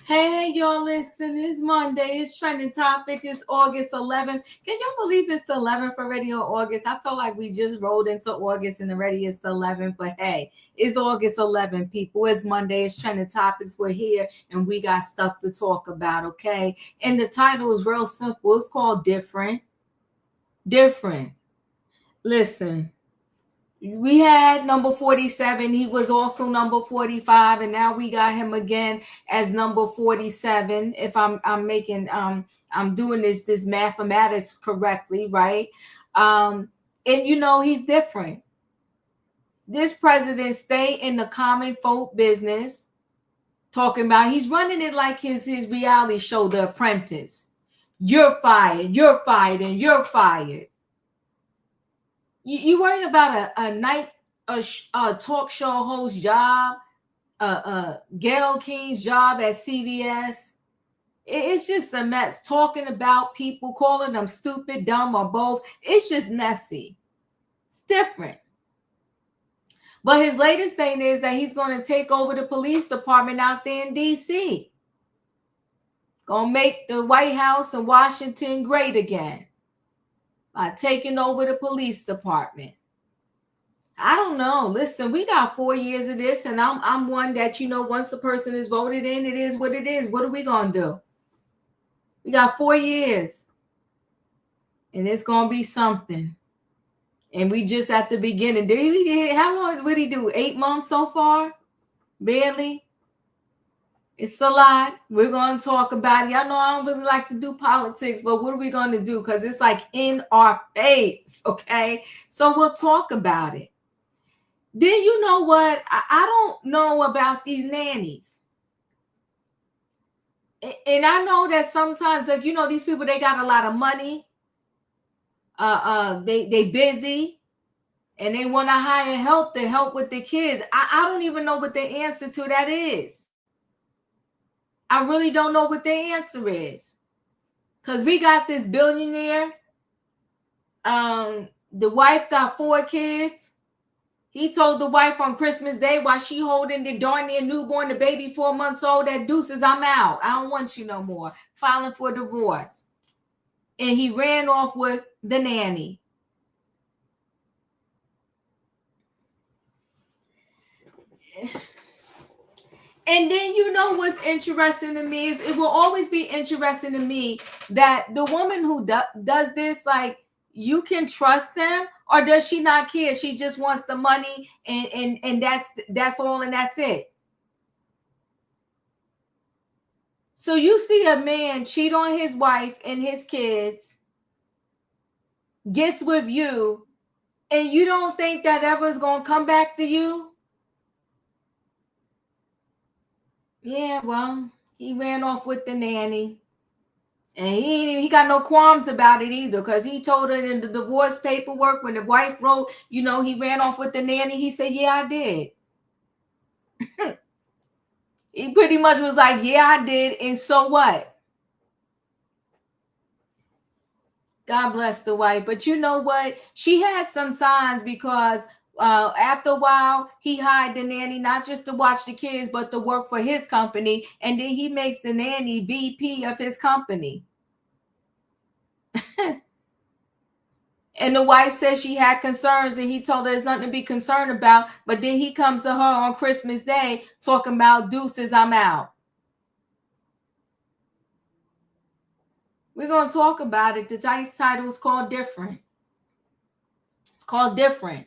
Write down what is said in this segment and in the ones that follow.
Hey, y'all, listen, it's Monday. It's trending topics. It's August 11th. Can y'all believe it's the 11th already on August? I feel like we just rolled into August and already it's the 11th. But hey, it's August 11th, people. It's Monday. It's trending topics. We're here and we got stuff to talk about, okay? And the title is real simple. It's called Different. Different. Listen. We had number 47. He was also number 45, and now we got him again as number 47. If I'm making I'm doing this mathematics correctly, right? And he's different. This president stay in the common folk business, talking about he's running it like his reality show, The Apprentice. You're fired, you're fired, and you're fired. You worried about a night a talk show host job, Gail King's job at CBS. It's just a mess. Talking about people, calling them stupid, dumb, or both. It's just messy. It's different. But his latest thing is that he's going to take over the police department out there in D.C. Gonna make the White House in Washington great again by taking over the police department. I don't know. Listen, we got 4 years of this, and I'm one that, once the person is voted in, it is what it is. What are we gonna do? We got 4 years, and it's gonna be something. And we just at the beginning. How long did he do? 8 months so far? Barely. It's a lot. We're gonna talk about it. Y'all know I don't really like to do politics, but what are we gonna do? Because it's like in our face, okay? So we'll talk about it. Then you know what? I don't know about these nannies. And I know that sometimes, like, these people, they got a lot of money. They busy and they want to hire help to help with the kids. I don't even know what the answer to that is. I really don't know what the answer is. Because we got this billionaire. The wife got 4 kids. He told the wife on Christmas Day while she holding the darn near newborn, the baby 4 months old, that deuces, I'm out. I don't want you no more. Filing for divorce. And he ran off with the nanny. And then what's interesting to me is it will always be interesting to me that the woman who does this, like, you can trust them, or does she not care? She just wants the money and that's all and that's it. So you see a man cheat on his wife and his kids, gets with you, and you don't think that ever is going to come back to you? Yeah, well, he ran off with the nanny. And he got no qualms about it either, because he told her in the divorce paperwork when the wife wrote, he ran off with the nanny. He said, yeah, I did. He pretty much was like, yeah, I did. And so what? God bless the wife. But you know what? She had some signs, because after a while, he hired the nanny not just to watch the kids, but to work for his company. And then he makes the nanny VP of his company. And the wife says she had concerns, and he told her there's nothing to be concerned about. But then he comes to her on Christmas Day talking about deuces, I'm out. We're going to talk about it. The title is called Different. It's called Different.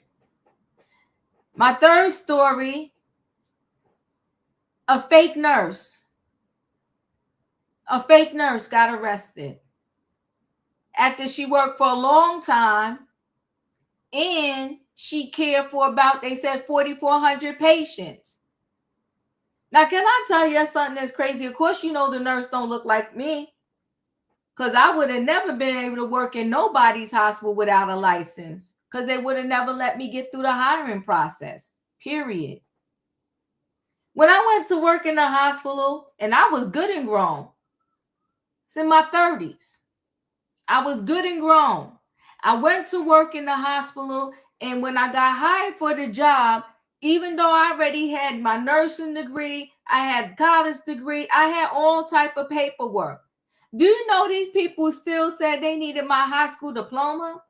My third story, a fake nurse. A fake nurse got arrested after she worked for a long time, and she cared for about, they said, 4,400 patients. Now, can I tell you something that's crazy? Of course, the nurse don't look like me, because I would have never been able to work in nobody's hospital without a license, because they would have never let me get through the hiring process, period. When I went to work in the hospital, and I was good and grown, it's in my 30s. I was good and grown. I went to work in the hospital, and when I got hired for the job, Even though I already had my nursing degree, I had college degree, I had all type of paperwork. Do you know these people still said they needed my high school diploma?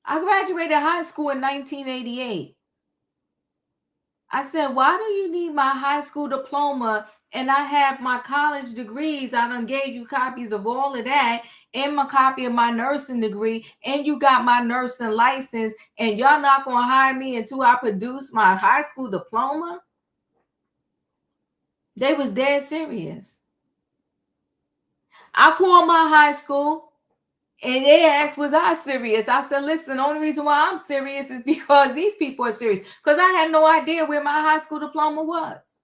I graduated high school in 1988. I said, why do you need my high school diploma? And I have my college degrees. I done gave you copies of all of that and my copy of my nursing degree. And you got my nursing license. And y'all not going to hire me until I produce my high school diploma? They was dead serious. I called my high school and they asked, was I serious? I said, listen, the only reason why I'm serious is because these people are serious. Because I had no idea where my high school diploma was.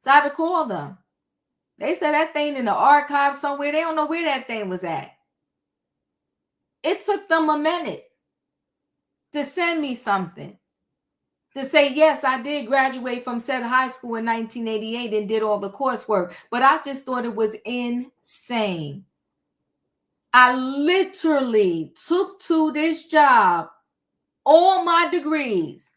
So I had to call them. They said that thing in the archive somewhere. They don't know where that thing was at. It took them a minute to send me something. To say, yes, I did graduate from said high school in 1988 and did all the coursework. But I just thought it was insane. I literally took to this job all my degrees.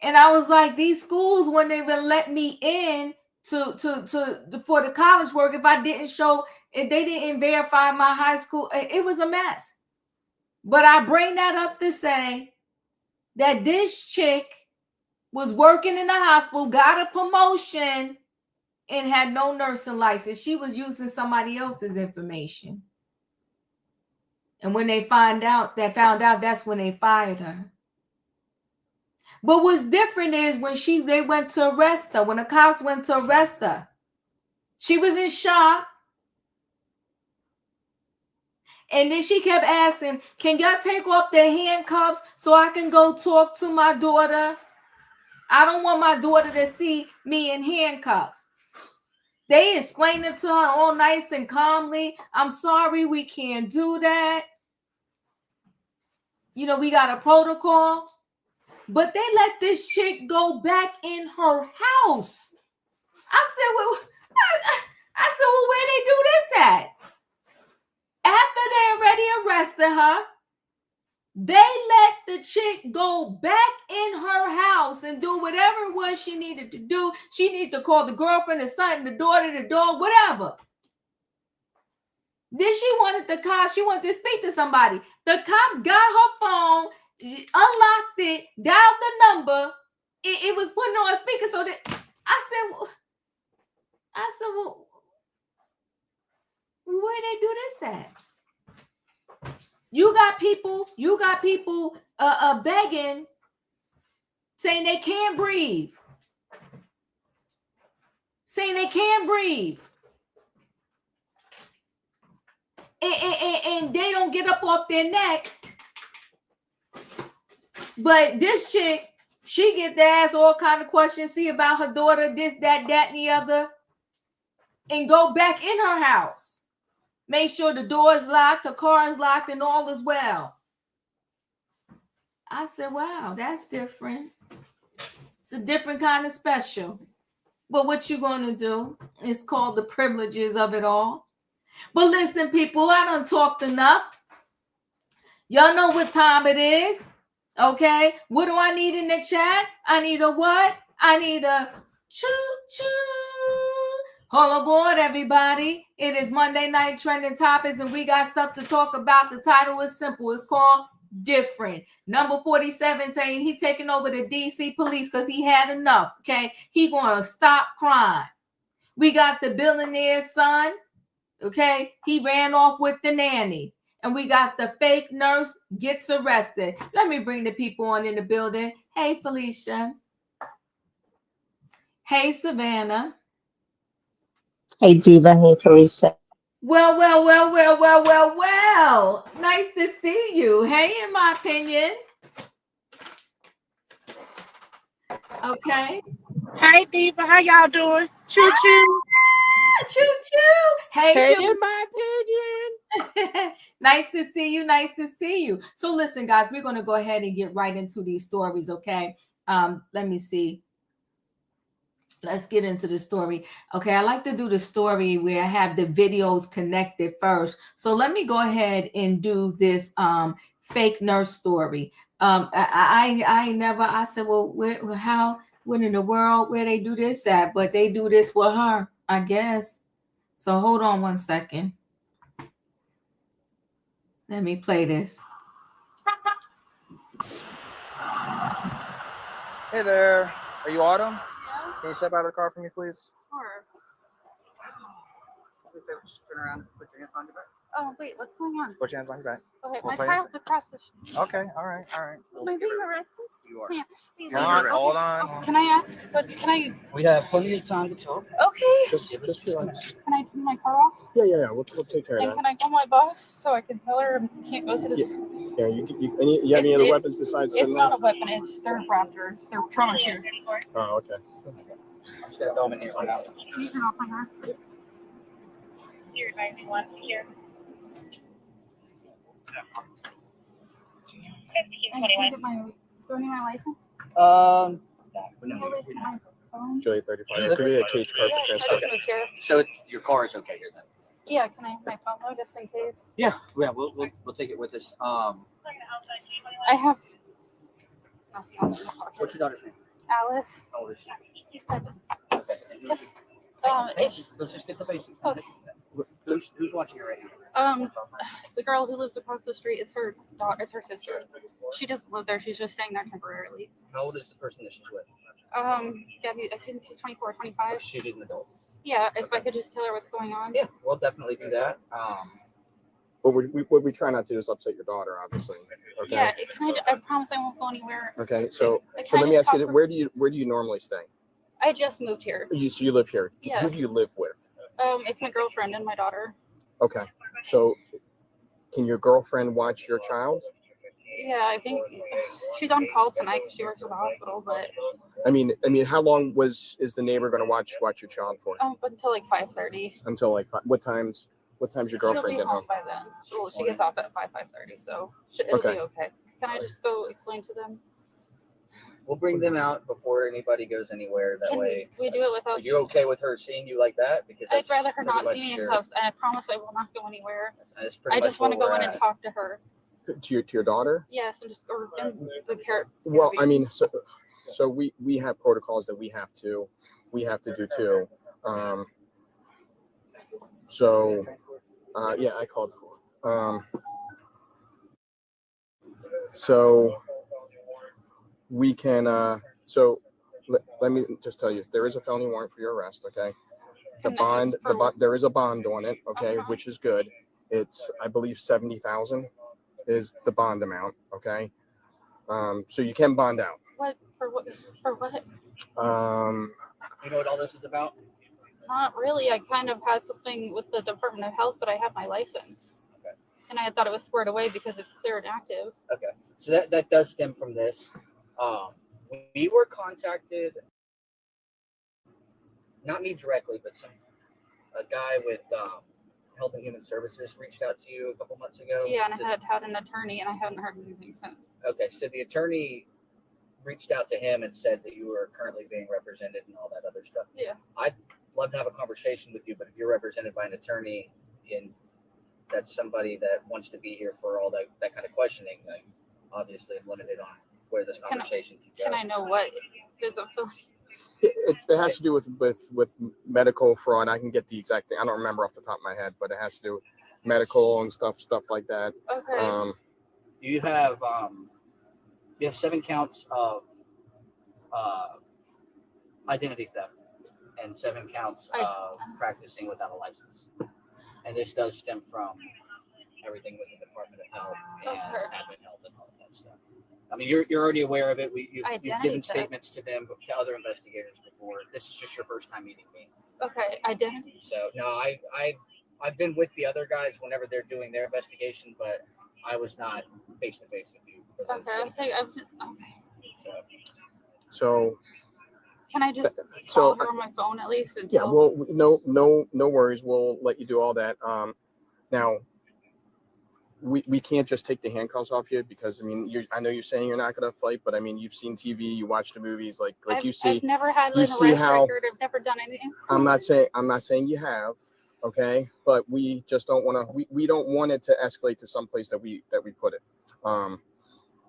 And I was like, these schools wouldn't even let me in for the college work if I didn't show, if they didn't verify my high school. It was a mess. But I bring that up to say that this chick was working in the hospital, got a promotion, and had no nursing license. She was using somebody else's information. And when they found out, that's when they fired her. But what's different is when they went to arrest her, when the cops went to arrest her, she was in shock. And then she kept asking, can y'all take off the handcuffs so I can go talk to my daughter? I don't want my daughter to see me in handcuffs. They explained it to her all nice and calmly. I'm sorry, we can't do that. You know, we got a protocol. But they let this chick go back in her house. I said, well, where they do this at? After they already arrested her, they let the chick go back in her house and do whatever it was she needed to do. She needed to call the girlfriend, the son, the daughter, the dog, whatever. Then she wanted to speak to somebody. The cops got her phone, unlocked it, dialed the number. It was putting on a speaker. So that I said, well, where they do this at? You got people begging, saying they can't breathe. And they don't get up off their neck. But this chick, she get to ask all kind of questions, see about her daughter, this, that, and the other, and go back in her house. Make sure the door is locked, her car is locked, and all is well. I said, wow, that's different. It's a different kind of special. But what you going to do? It's called the privileges of it all. But listen, people, I done talked enough. Y'all know what time it is. Okay? What do I need in the chat? I need a what? I need a choo-choo. All aboard, everybody. It is Monday Night Trending Topics, and we got stuff to talk about. The title is simple. It's called Different. Number 47 saying he taking over the DC police because he had enough. Okay? He going to stop crime. We got the billionaire son. Okay? He ran off with the nanny. And we got the fake nurse gets arrested. Let me bring the people on in the building. Hey, Felicia. Hey, Savannah. Hey, Diva. Hey, Teresa. Well. Nice to see you. Hey, in my opinion. Okay. Hey, Diva. How y'all doing? Choo-choo. Choo-choo. Hey, in my opinion. Nice to see you. So listen, guys, we're going to go ahead and get right into these stories, okay? Let me see. Let's get into the story. Okay, I like to do the story where I have the videos connected first. So let me go ahead and do this fake nurse story. I never. I said, well, when in the world where they do this at? But they do this with her, I guess. So hold on one second. Let me play this. Hey there. Are you Autumn? Yeah. Can you step out of the car for me, please? Sure. Turn around. Put your hands behind your back. Oh, wait, what's going on? Put your hands behind your back. Okay, We'll my play this. child's across the street. Okay. All right. Am I being arrested? You are. Yeah. Hold on. Can I ask, but can I? We have plenty of time to talk. Okay. Just relax. Can I turn my car off? Yeah. We'll take care of And that. can I call my boss so I can tell her I can't go to this? Yeah. You have any other weapons besides the It's not a weapon. It's their raptors. They're trauma shoes. Oh, okay. I'm just gonna film it here right now. Can you turn off my car? Here, 91 here. And can I get my, do I need my license? No. My phone? Julie 35. It could be a cage car for I transport. just moved here. So your car is okay here then? Yeah, can I have my phone though, just in case? Yeah. We'll take it with us. I have. No, What's your daughter's name? Alice. How old is she? She's 7. Okay. Let's just get the basics. Okay. Who's watching it right now? The girl who lives across the street, it's her daughter, it's her sister. She doesn't live there, she's just staying there temporarily. How old is the person that she's with? Gabby, I think she's 24, 25. She's an adult. Yeah, if I could just tell her what's going on. Yeah, we'll definitely do that. What we try not to do is upset your daughter, obviously. Okay. Yeah, I promise I won't go anywhere. Okay. So Can I let me just ask you, talk where do you normally stay? I just moved here. So you live here. Yeah. Who do you live with? It's my girlfriend and my daughter. Okay. So can your girlfriend watch your child? Yeah, I think she's on call tonight because she works at the hospital, but I mean, how long is the neighbor going to watch your child for? until like 5:30. Until like what time's your girlfriend She'll be get home? by then. She gets off at 5:30, so it'll Okay. be okay. Can I just go explain to them? We'll bring them out before anybody goes anywhere. That Can way. we do it Are without? you okay with her seeing you like that? Because I'd that's rather her pretty not much see me in your- cuffs, and I promise I will not go anywhere. That's pretty I much just want to where go we're in and at. talk to her. To your daughter? Yes, and just or in the care. Well, I mean, so we have protocols that we have to do too. Yeah, I called for. So we can. So let me just tell you, there is a felony warrant for your arrest. Okay. There is a bond on it. Okay, which is good. It's, I believe, 70,000 is the bond amount. Okay. So you can bond out. What for? What for? What? You know what all this is about? Not really. I kind of had something with the Department of Health, but I have my license. Okay. And I thought it was squared away because it's clear and active. Okay. So that does stem from this. We were contacted, not me directly, but a guy with Health and Human Services reached out to you a couple months ago. Yeah, and I had an attorney, and I haven't heard anything since. Okay, so the attorney reached out to him and said that you were currently being represented and all that other stuff. Yeah. I'd love to have a conversation with you, but if you're represented by an attorney and that's somebody that wants to be here for all that kind of questioning, then obviously I'm limited on where this conversation can go. Can I know what is a It has to do with medical fraud. I can get the exact thing. I don't remember off the top of my head, but it has to do with medical and stuff like that. Okay. You have 7 counts of identity theft and 7 counts of practicing without a license. And this does stem from everything with the Department of Health and Admin Health and all of that stuff. I mean, you're already aware of it. You've given statements to them, to other investigators before. This is just your first time meeting me. Okay, identity. So no, I've been with the other guys whenever they're doing their investigation, but I was not face to face with you. Okay, I'm saying okay. So can I just call her on my phone at least? Yeah. Well, no worries. We'll let you do all that. Now. We can't just take the handcuffs off you because I mean I know you're saying you're not going to fight, but I mean you've seen TV, you watch the movies, like you see. I've never had an arrest record. I've never done anything. I'm not saying you have, okay, but we just don't want to. We don't want it to escalate to some place that we put it,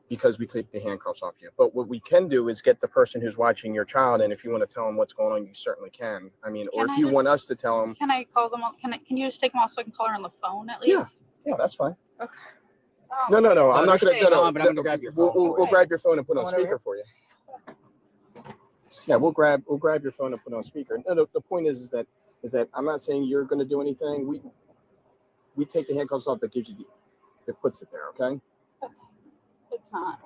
because we take the handcuffs off you. But what we can do is get the person who's watching your child, and if you want to tell them what's going on, you certainly can. I mean, or if you want us to tell them. Can I call them? Can you just take them off so I can call her on the phone at least? Yeah, that's fine. Okay. No, I'm not going to. No, but I'm going to grab your phone. We'll grab your phone and put it on speaker for you. Yeah, we'll grab your phone and put it on speaker. No, the point is that I'm not saying you're going to do anything. We take the handcuffs off that gives you it puts it there. Okay. It's not.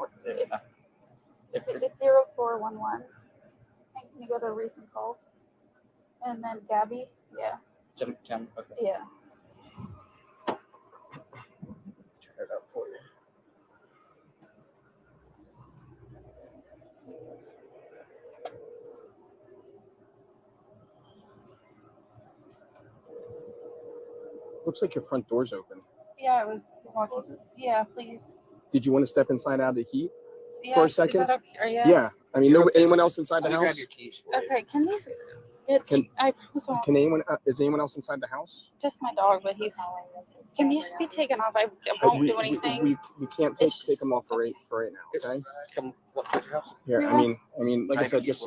It's 0411. And can you go to recent calls? And then Gabby? Yeah. Jim, okay. Yeah. Turn it up for you. Looks like your front door's open. Yeah, I was walking. Yeah, please. Did you want to step inside out of the heat For a second? Is that okay? Yeah. I mean, anyone else inside the house? Grab your keys for you. Okay, can these Can anyone? Is anyone else inside the house? just my dog, but he's. Can these be taken off? I won't do anything. We can't take them off for right now. Okay. Come walk to your house. Here, I mean, like I said, just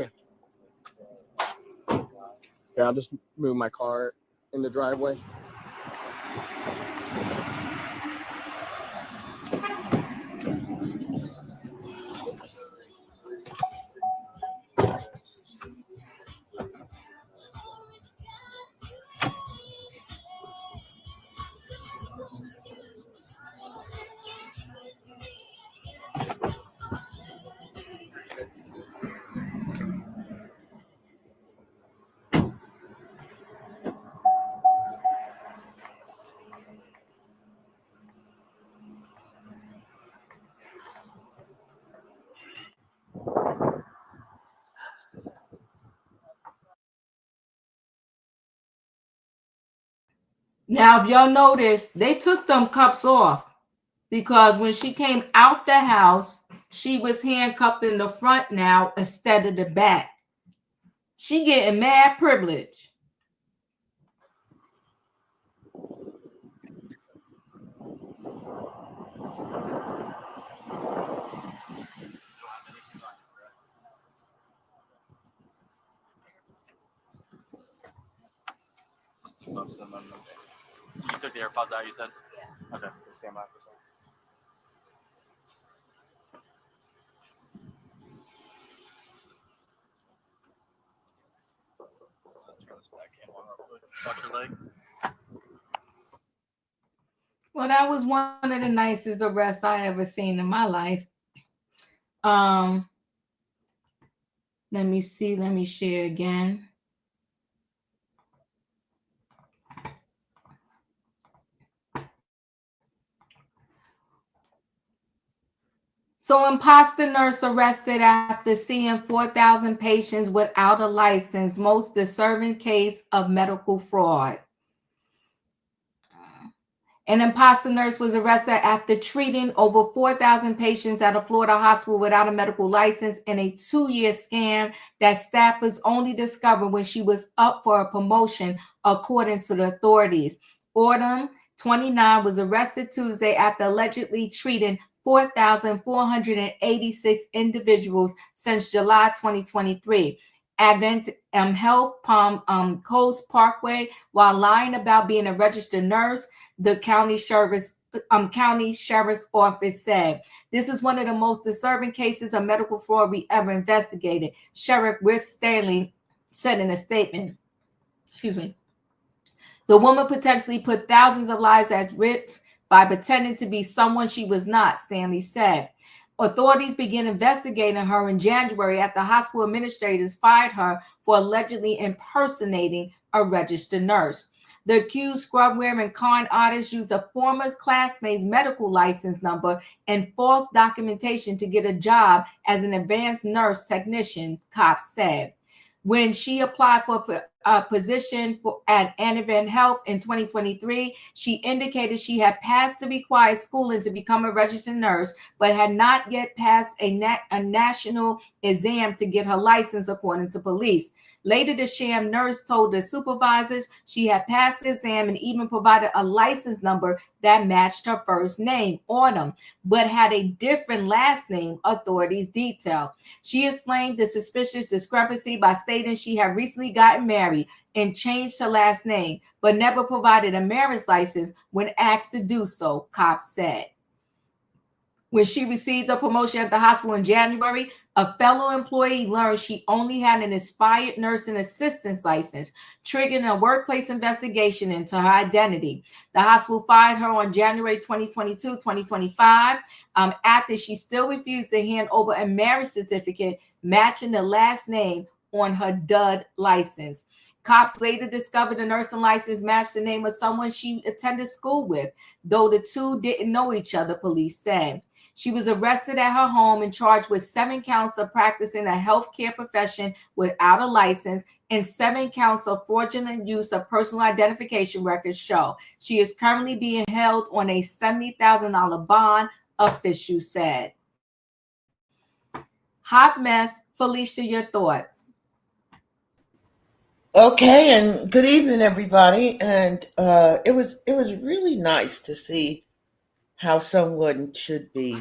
I'll just move my car in the driveway. Now, if y'all notice, they took them cuffs off because when she came out the house, she was handcuffed in the front now instead of the back. She getting mad privilege. You took the AirPods out, you said? Yeah. Okay. Stand by for a second. Let's throw this backhand one real quick. Watch your leg. Well, that was one of the nicest arrests I ever seen in my life. Let me see. Let me share again. So, imposter nurse arrested after seeing 4,000 patients without a license, most disturbing case of medical fraud. An imposter nurse was arrested after treating over 4,000 patients at a Florida hospital without a medical license in a 2-year scam that staffers only discovered when she was up for a promotion, according to the authorities. Autumn, 29, was arrested Tuesday after allegedly treating 4,486 individuals since July 2023. Advent Health Palm Coast Parkway, while lying about being a registered nurse, the county sheriff's office said. This is one of the most disturbing cases of medical fraud we ever investigated, Sheriff Rick Sterling said in a statement. Excuse me. The woman potentially put thousands of lives at risk by pretending to be someone she was not, Stanley said. Authorities began investigating her in January after hospital administrators fired her for allegedly impersonating a registered nurse. The accused scrub-wearing con artist used a former classmate's medical license number and false documentation to get a job as an advanced nurse technician, cops said. When she applied for a position at Advent Health in 2023, she indicated she had passed the required schooling to become a registered nurse, but had not yet passed a national exam to get her license, according to police. Later, the sham nurse told the supervisors she had passed the exam and even provided a license number that matched her first name on them, but had a different last name, authorities detailed. She explained the suspicious discrepancy by stating she had recently gotten married and changed her last name, but never provided a marriage license when asked to do so, cops said. When she received a promotion at the hospital in January, a fellow employee learned she only had an expired nursing assistant's license, triggering a workplace investigation into her identity. The hospital fired her on January 2025, after she still refused to hand over a marriage certificate matching the last name on her dud license. Cops later discovered the nursing license matched the name of someone she attended school with, though the two didn't know each other, police said. She was arrested at her home and charged with 7 counts of practicing a healthcare profession without a license and 7 counts of fraudulent use of personal identification records show. She is currently being held on a $70,000 bond, officials said. Hot mess. Felicia, your thoughts? Okay, and good evening, everybody. And it was really nice to see how someone should be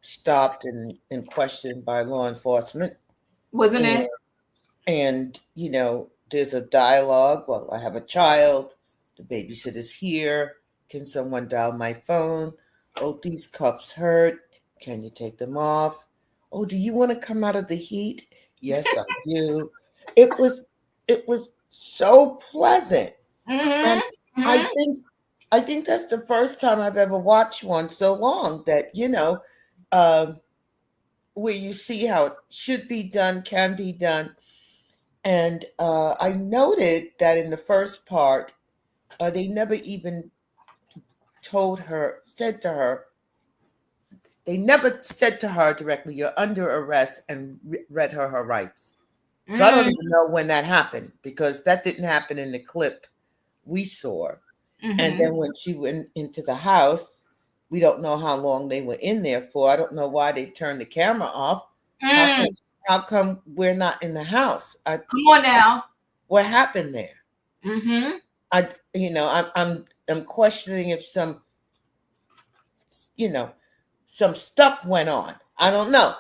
stopped and questioned by law enforcement. Wasn't it? And, you know, there's a dialogue. Well, I have a child. The babysitter's here. Can someone dial my phone? Oh, these cups hurt. Can you take them off? Oh, do you want to come out of the heat? Yes, I do. It was so pleasant. And I think that's the first time I've ever watched one so long that, you know, where you see how it should be done, can be done. And I noted that in the first part, they never even they never said to her directly, you're under arrest, and read her rights. So I don't even know when that happened, because that didn't happen in the clip we saw. And then when she went into the house, we don't know how long they were in there for. I don't know why they turned the camera off. How come we're not in the house? Come on now. What happened there? I'm questioning if some stuff went on. I don't know.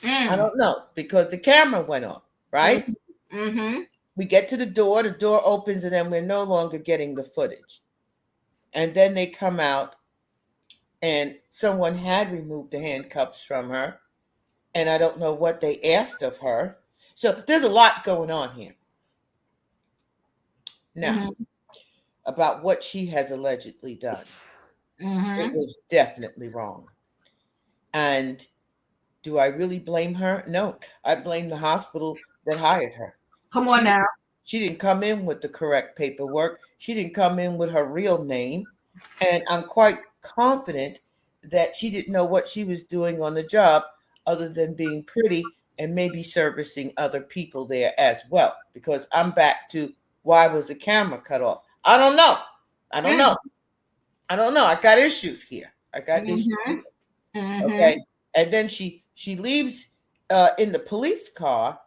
I don't know, because the camera went off, right? We get to the door opens, and then we're no longer getting the footage. And then they come out, and someone had removed the handcuffs from her, and I don't know what they asked of her. So there's a lot going on here. Now, about what she has allegedly done. It was definitely wrong. And do I really blame her? No, I blame the hospital that hired her. Come on now. She didn't come in with the correct paperwork. She didn't come in with her real name. And I'm quite confident that she didn't know what she was doing on the job other than being pretty and maybe servicing other people there as well. Because I'm back to, why was the camera cut off? I don't know. I got issues here. Okay. And then she leaves in the police car,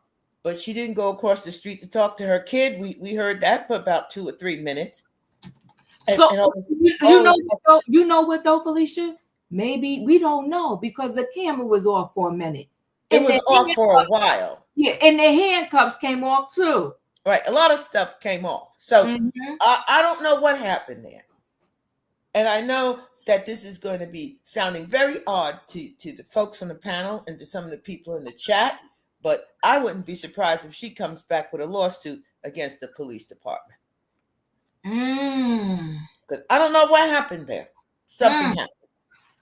but she didn't go across the street to talk to her kid. We heard that for about 2 or 3 minutes. So you know what though, Felicia? Maybe we don't know, because the camera was off for a minute. It was off for a while. Yeah, and the handcuffs came off too. Right, a lot of stuff came off. So I don't know what happened there. And I know that this is going to be sounding very odd to the folks on the panel and to some of the people in the chat, but I wouldn't be surprised if she comes back with a lawsuit against the police department. Because I don't know what happened there. Something happened.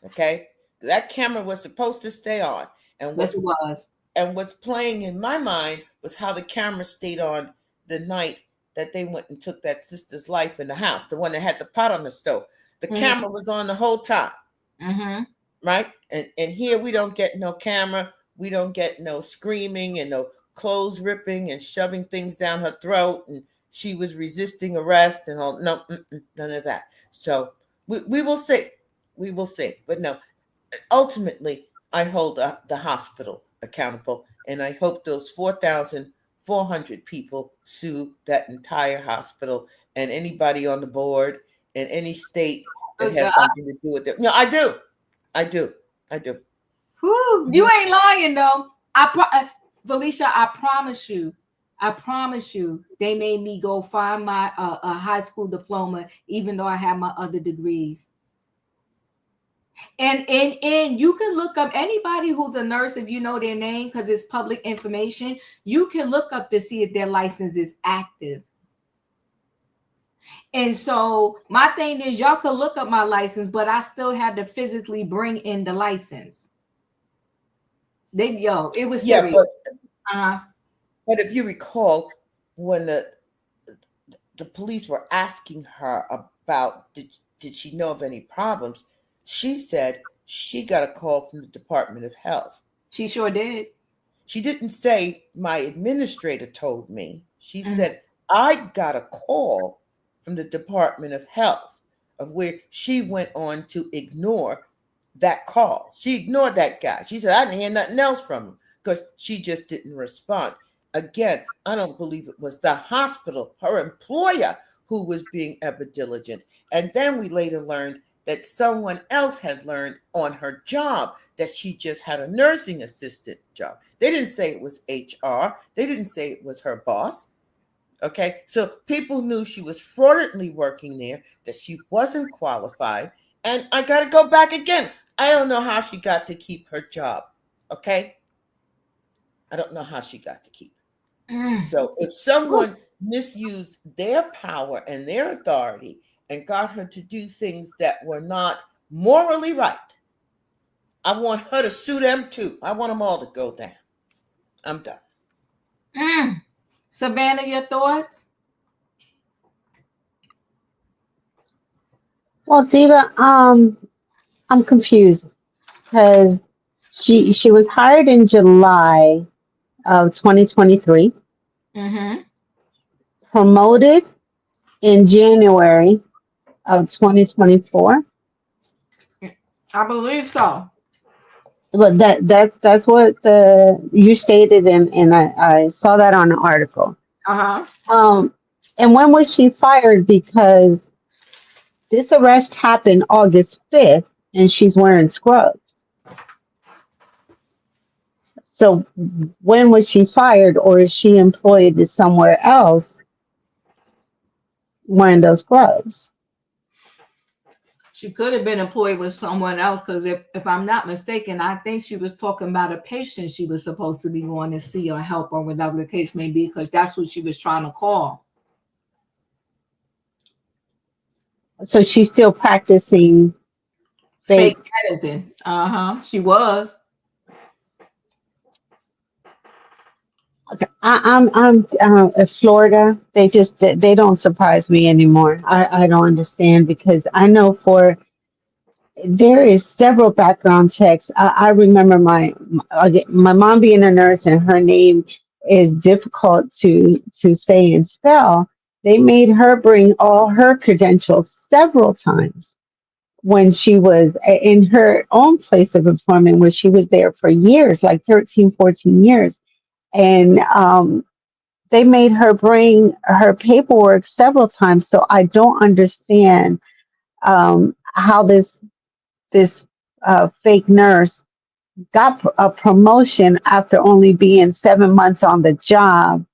Okay? That camera was supposed to stay on. And what's playing in my mind was how the camera stayed on the night that they went and took that sister's life in the house, the one that had the pot on the stove. The camera was on the whole time. Right? And here we don't get no camera. We don't get no screaming and no clothes ripping and shoving things down her throat. And she was resisting arrest and all. No, none of that. So we will see. We will see. But no, ultimately, I hold the hospital accountable. And I hope those 4,000 400 people sue that entire hospital and anybody on the board in any state that has something to do with it. No, I do. Whew, you ain't lying though. Felicia, I promise you, they made me go find my a high school diploma, even though I have my other degrees. And you can look up anybody who's a nurse if you know their name, because it's public information. You can look up to see if their license is active. And so my thing is, y'all could look up my license, but I still had to physically bring in the license. It was serious. But if you recall, when the police were asking her about did she know of any problems, she said she got a call from the Department of Health. She sure did. She didn't say my administrator told me. She said I got a call from the Department of Health, of where she went on to ignore that call. She ignored that guy. She said I didn't hear nothing else from him because she just didn't respond. Again, I don't believe it was the hospital, her employer, who was being ever diligent. And then we later learned that someone else had learned on her job that she just had a nursing assistant job. They didn't say it was HR. They didn't say it was her boss. Okay, so people knew she was fraudulently working there, that she wasn't qualified. And I got to go back again. I don't know how she got to keep her job. Okay, I don't know how she got to keep it. So if someone misused their power and their authority and got her to do things that were not morally right, I want her to sue them too. I want them all to go down. I'm done. Savannah, your thoughts? Well, Diva, I'm confused because she was hired in July of 2023, promoted in January of 2024. I believe so. But that's what you stated, and I saw that on the article. And when was she fired? Because this arrest happened August 5th, and she's wearing scrubs. So when was she fired, or is she employed somewhere else wearing those scrubs? She could have been employed with someone else, because if I'm not mistaken, I think she was talking about a patient she was supposed to be going to see or help or whatever the case may be, because that's what she was trying to call. So she's still practicing fake medicine. She was. Okay. I'm Florida. They don't surprise me anymore. I don't understand, because I know there is several background checks. I remember my mom being a nurse, and her name is difficult to say and spell. They made her bring all her credentials several times when she was in her own place of employment, where she was there for years, like 13, 14 years. And they made her bring her paperwork several times. So I don't understand how this fake nurse got a promotion after only being 7 months on the job,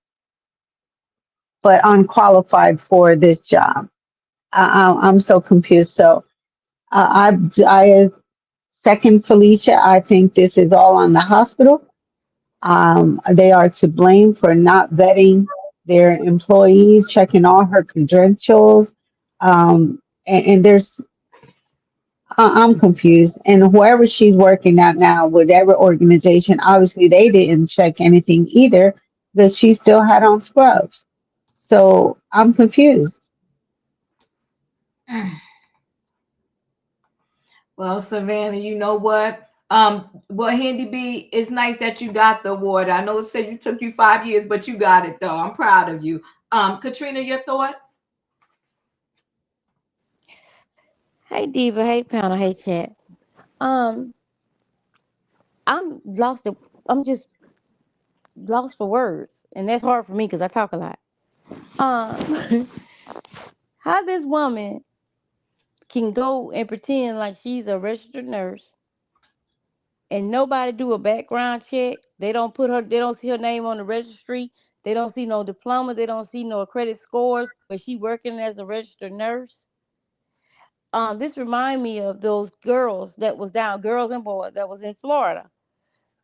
but unqualified for this job. I'm so confused. So I second Felicia. I think this is all on the hospital. They are to blame for not vetting their employees, checking all her credentials. And I'm confused. And whoever she's working at now, whatever organization, obviously they didn't check anything either, because she still had on scrubs. So I'm confused. Well, Savannah, you know what? Well, Handy B, it's nice that you got the award. I know it said it took you 5 years, but you got it though. I'm proud of you. Katrina, your thoughts? Hey Diva, hey panel, hey chat. I'm lost. I'm just lost for words, and that's hard for me because I talk a lot. How this woman can go and pretend like she's a registered nurse and nobody do a background check. They don't see her name on the registry. They don't see no diploma. They don't see no credit scores, but she working as a registered nurse. This remind me of those girls girls and boys that was in Florida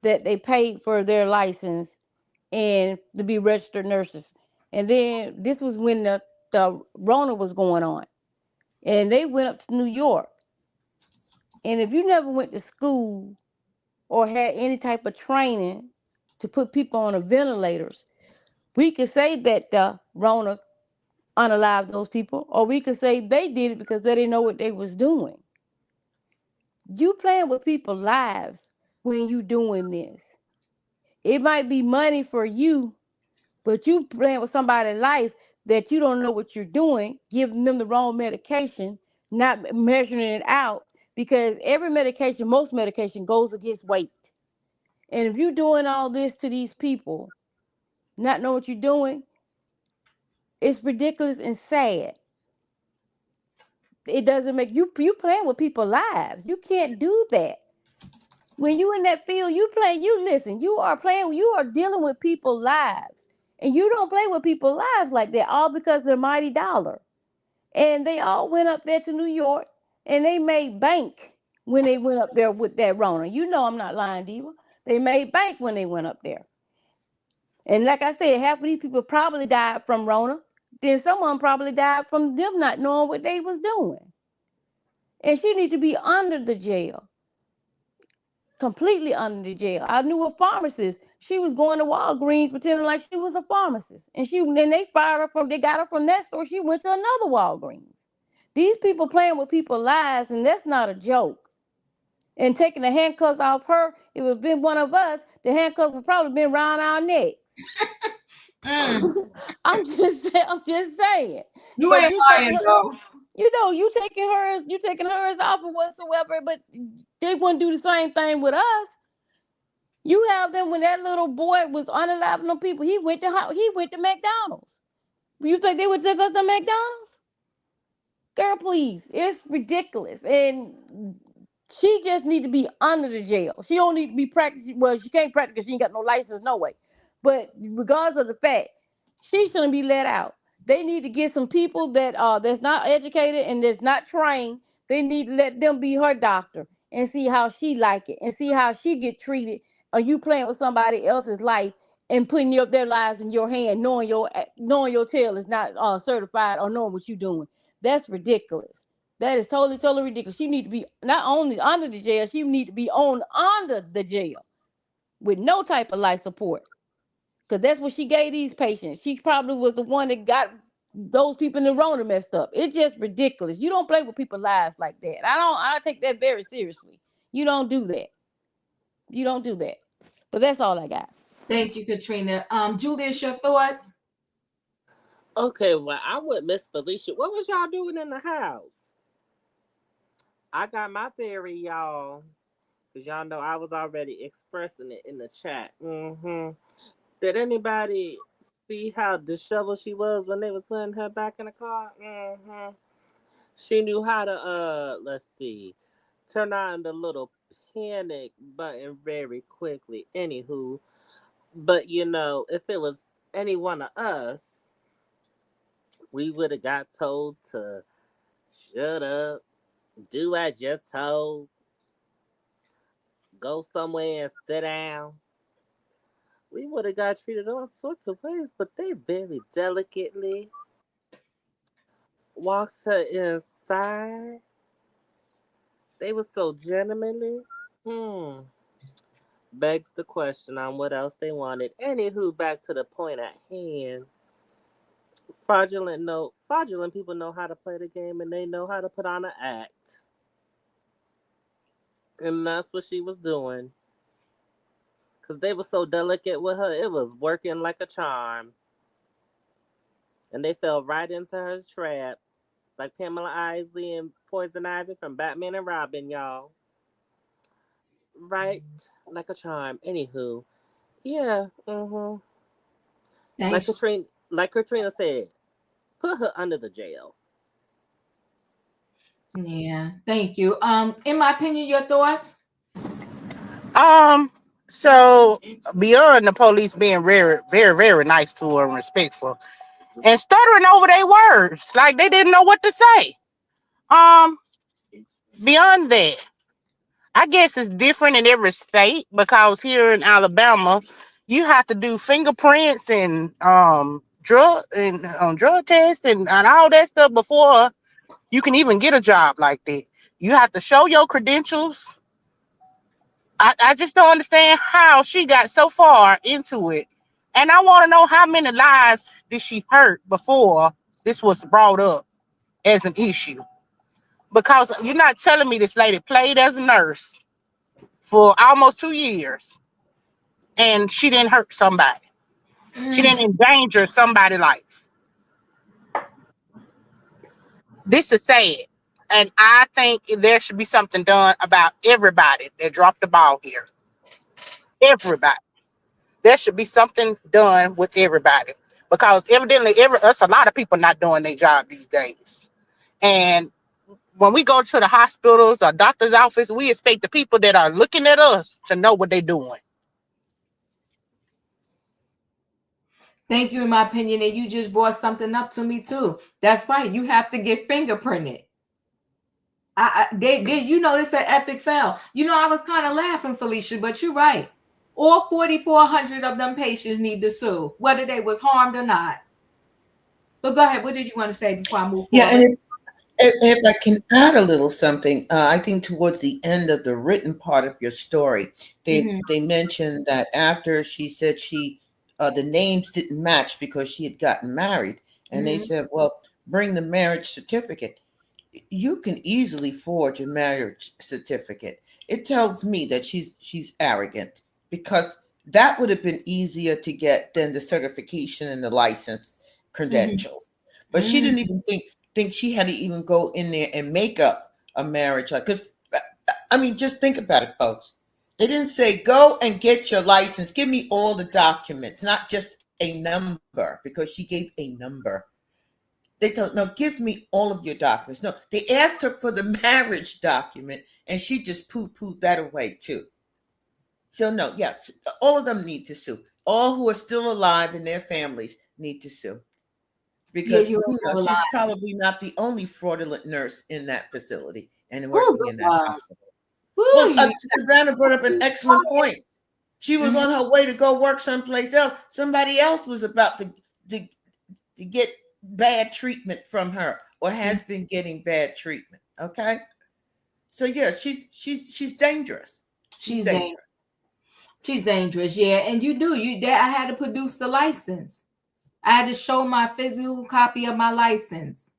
that they paid for their license and to be registered nurses. And then this was when the Rona was going on. And they went up to New York. And if you never went to school or had any type of training to put people on the ventilators, we could say that the Rona unalived those people, or we could say they did it because they didn't know what they was doing. You playing with people's lives when you doing this. It might be money for you, but you playing with somebody's life that you don't know what you're doing, giving them the wrong medication, not measuring it out, because most medication goes against weight. And if you're doing all this to these people, not know what you're doing, it's ridiculous and sad. It doesn't make you playing with people's lives. You can't do that. When you in that field, you are dealing with people's lives. And you don't play with people's lives like that, all because of the mighty dollar. And they all went up there to New York and they made bank when they went up there with that Rona. You know I'm not lying, Diva. They made bank when they went up there. And like I said, half of these people probably died from Rona. Then someone probably died from them not knowing what they was doing. And she need to be under the jail. Completely under the jail. I knew a pharmacist. She was going to Walgreens pretending like she was a pharmacist. And they got her from that store. She went to another Walgreens. These people playing with people's lives, and that's not a joke. And taking the handcuffs off her, if it would have been one of us, the handcuffs would probably been around our necks. I'm just saying. You But ain't lying, though. You taking hers off or whatsoever, but they wouldn't do the same thing with us. You have them when that little boy was unaliving them people. He went to McDonald's. You think they would take us to McDonald's? Girl, please. It's ridiculous. And she just need to be under the jail. She don't need to be practicing. Well, she can't practice because she ain't got no license no way. But regardless of the fact, she shouldn't be let out. They need to get some people that's not educated and that's not trained. They need to let them be her doctor and see how she like it and see how she get treated. Are you playing with somebody else's life and putting their lives in your hand, knowing your tail is not certified or knowing what you're doing? That's ridiculous. That is totally, totally ridiculous. She need to be not only under the jail, she need to be on under the jail with no type of life support. Because that's what she gave these patients. She probably was the one that got those people in the Rona messed up. It's just ridiculous. You don't play with people's lives like that. I take that very seriously. You don't do that. You don't do that. But that's all I got. Thank you, Katrina. Julius, your thoughts? Okay, well, I'm with Miss Felicia. What was y'all doing in the house? I got my theory, y'all. Because y'all know I was already expressing it in the chat. Did anybody see how disheveled she was when they was putting her back in the car? She knew how to, let's see, turn on the little panic button very quickly. Anywho, but if it was any one of us, we would have got told to shut up, do as you're told, go somewhere and sit down. We would have got treated all sorts of ways, but they very delicately walks her inside. They were so gentlemanly. Begs the question on what else they wanted. Anywho, back to the point at hand. Fraudulent people know how to play the game and they know how to put on an act. And that's what she was doing. Because they were so delicate with her, it was working like a charm. And they fell right into her trap. Like Pamela Isley and Poison Ivy from Batman and Robin, y'all. Right like a charm. Anywho, Yeah. Thanks. Like Katrina said, put her under the jail. Yeah, thank you. In my opinion, your thoughts? So beyond the police being very, very, very nice to her and respectful and stuttering over their words, like they didn't know what to say. Um, Beyond that, I guess it's different in every state because here in Alabama, you have to do fingerprints and drug tests and all that stuff before you can even get a job like that. You have to show your credentials. I just don't understand how she got so far into it. And I want to know how many lives did she hurt before this was brought up as an issue. Because you're not telling me this lady played as a nurse for almost 2 years and she didn't hurt somebody. She didn't endanger somebody's life. This is sad. And I think there should be something done about everybody that dropped the ball here. Everybody. There should be something done with everybody because evidently there's a lot of people not doing their job these days. And when we go to the hospitals or doctor's office, we expect the people that are looking at us to know what they're doing. Thank you, in my opinion, and you just brought something up to me too. That's right. You have to get fingerprinted. You know, it's an epic fail. You know, I was kind of laughing, Felicia, but you're right. All 4,400 of them patients need to sue, whether they was harmed or not. But go ahead. What did you want to say before I move forward? Yeah, and if I can add a little something, I think towards the end of the written part of your story, they mentioned that after she said the names didn't match because she had gotten married, and they said, well, bring the marriage certificate. You can easily forge a marriage certificate. It tells me that she's arrogant because that would have been easier to get than the certification and the license credentials. But she didn't even think she had to even go in there and make up a marriage. Because, I mean, just think about it, folks. They didn't say, go and get your license. Give me all the documents, not just a number, because she gave a number. They told, no, give me all of your documents. No, they asked her for the marriage document, and she just poo-pooed that away, too. So, no, yes, all of them need to sue. All who are still alive and their families need to sue. Because she's probably not the only fraudulent nurse in that facility and working in that hospital. Well, Savannah brought up an excellent point. She was on her way to go work someplace else. Somebody else was about to get bad treatment from her or has been getting bad treatment. Okay. So yeah, she's dangerous. She's dangerous. She's dangerous. Yeah. And I had to produce the license. I had to show my physical copy of my license.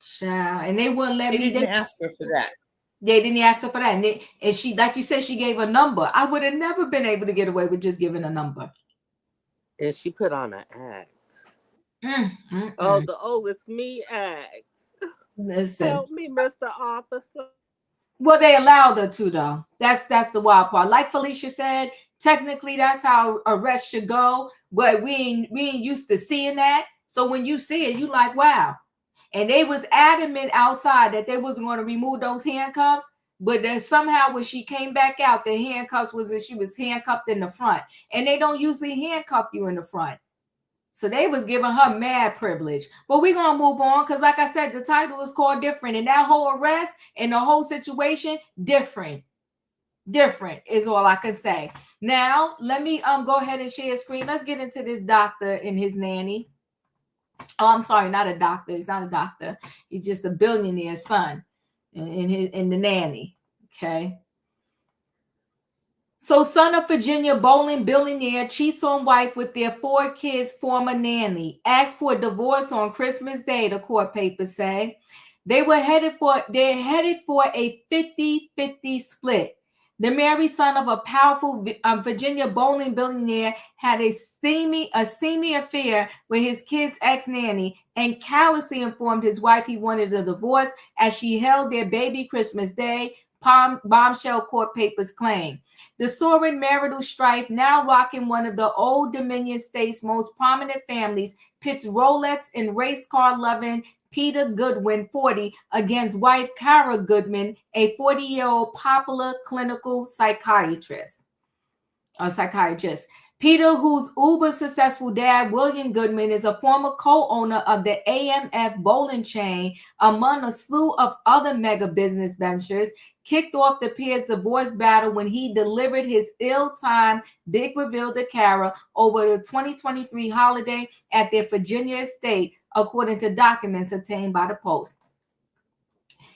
Child. And they wouldn't let me. They didn't ask her for that. They didn't ask her for that. And she, like you said, she gave a number. I would have never been able to get away with just giving a number. And she put on an act. It's me act. Listen. Help me, Mr. Officer. Well, they allowed her to, though. That's the wild part. Like Felicia said, technically that's how arrests should go, but we ain't used to seeing that. So when you see it, you like, wow. And they was adamant outside that they wasn't going to remove those handcuffs, but then somehow when she came back out, the handcuffs she was handcuffed in the front, and they don't usually handcuff you in the front. So they was giving her mad privilege. But we're going to move on because, like I said, the title is called Different. And that whole arrest and the whole situation, different. Different is all I can say. Now, let me go ahead and share screen. Let's get into this doctor and his nanny. Oh, I'm sorry, not a doctor. He's not a doctor. He's just a billionaire's son in the nanny. Okay. So, son of Virginia Bowling billionaire cheats on wife with their 4 kids' former nanny. Asks for a divorce on Christmas Day, the court papers say. They're headed for a 50-50 split. The married son of a powerful Virginia Bowling billionaire had a steamy affair with his kid's ex-nanny and callously informed his wife he wanted a divorce as she held their baby Christmas Day, Bombshell court papers claim. The soaring marital strife, now rocking one of the old Dominion state's most prominent families, pits Rolex and race car loving Peter Goodwin, 40, against wife Cara Goodwin, a 40-year-old popular clinical psychiatrist. Peter, whose uber successful dad, William Goodwin, is a former co-owner of the AMF bowling chain, among a slew of other mega business ventures, kicked off the pair's divorce battle when he delivered his ill-timed big reveal to Cara over the 2023 holiday at their Virginia estate, according to documents obtained by the Post.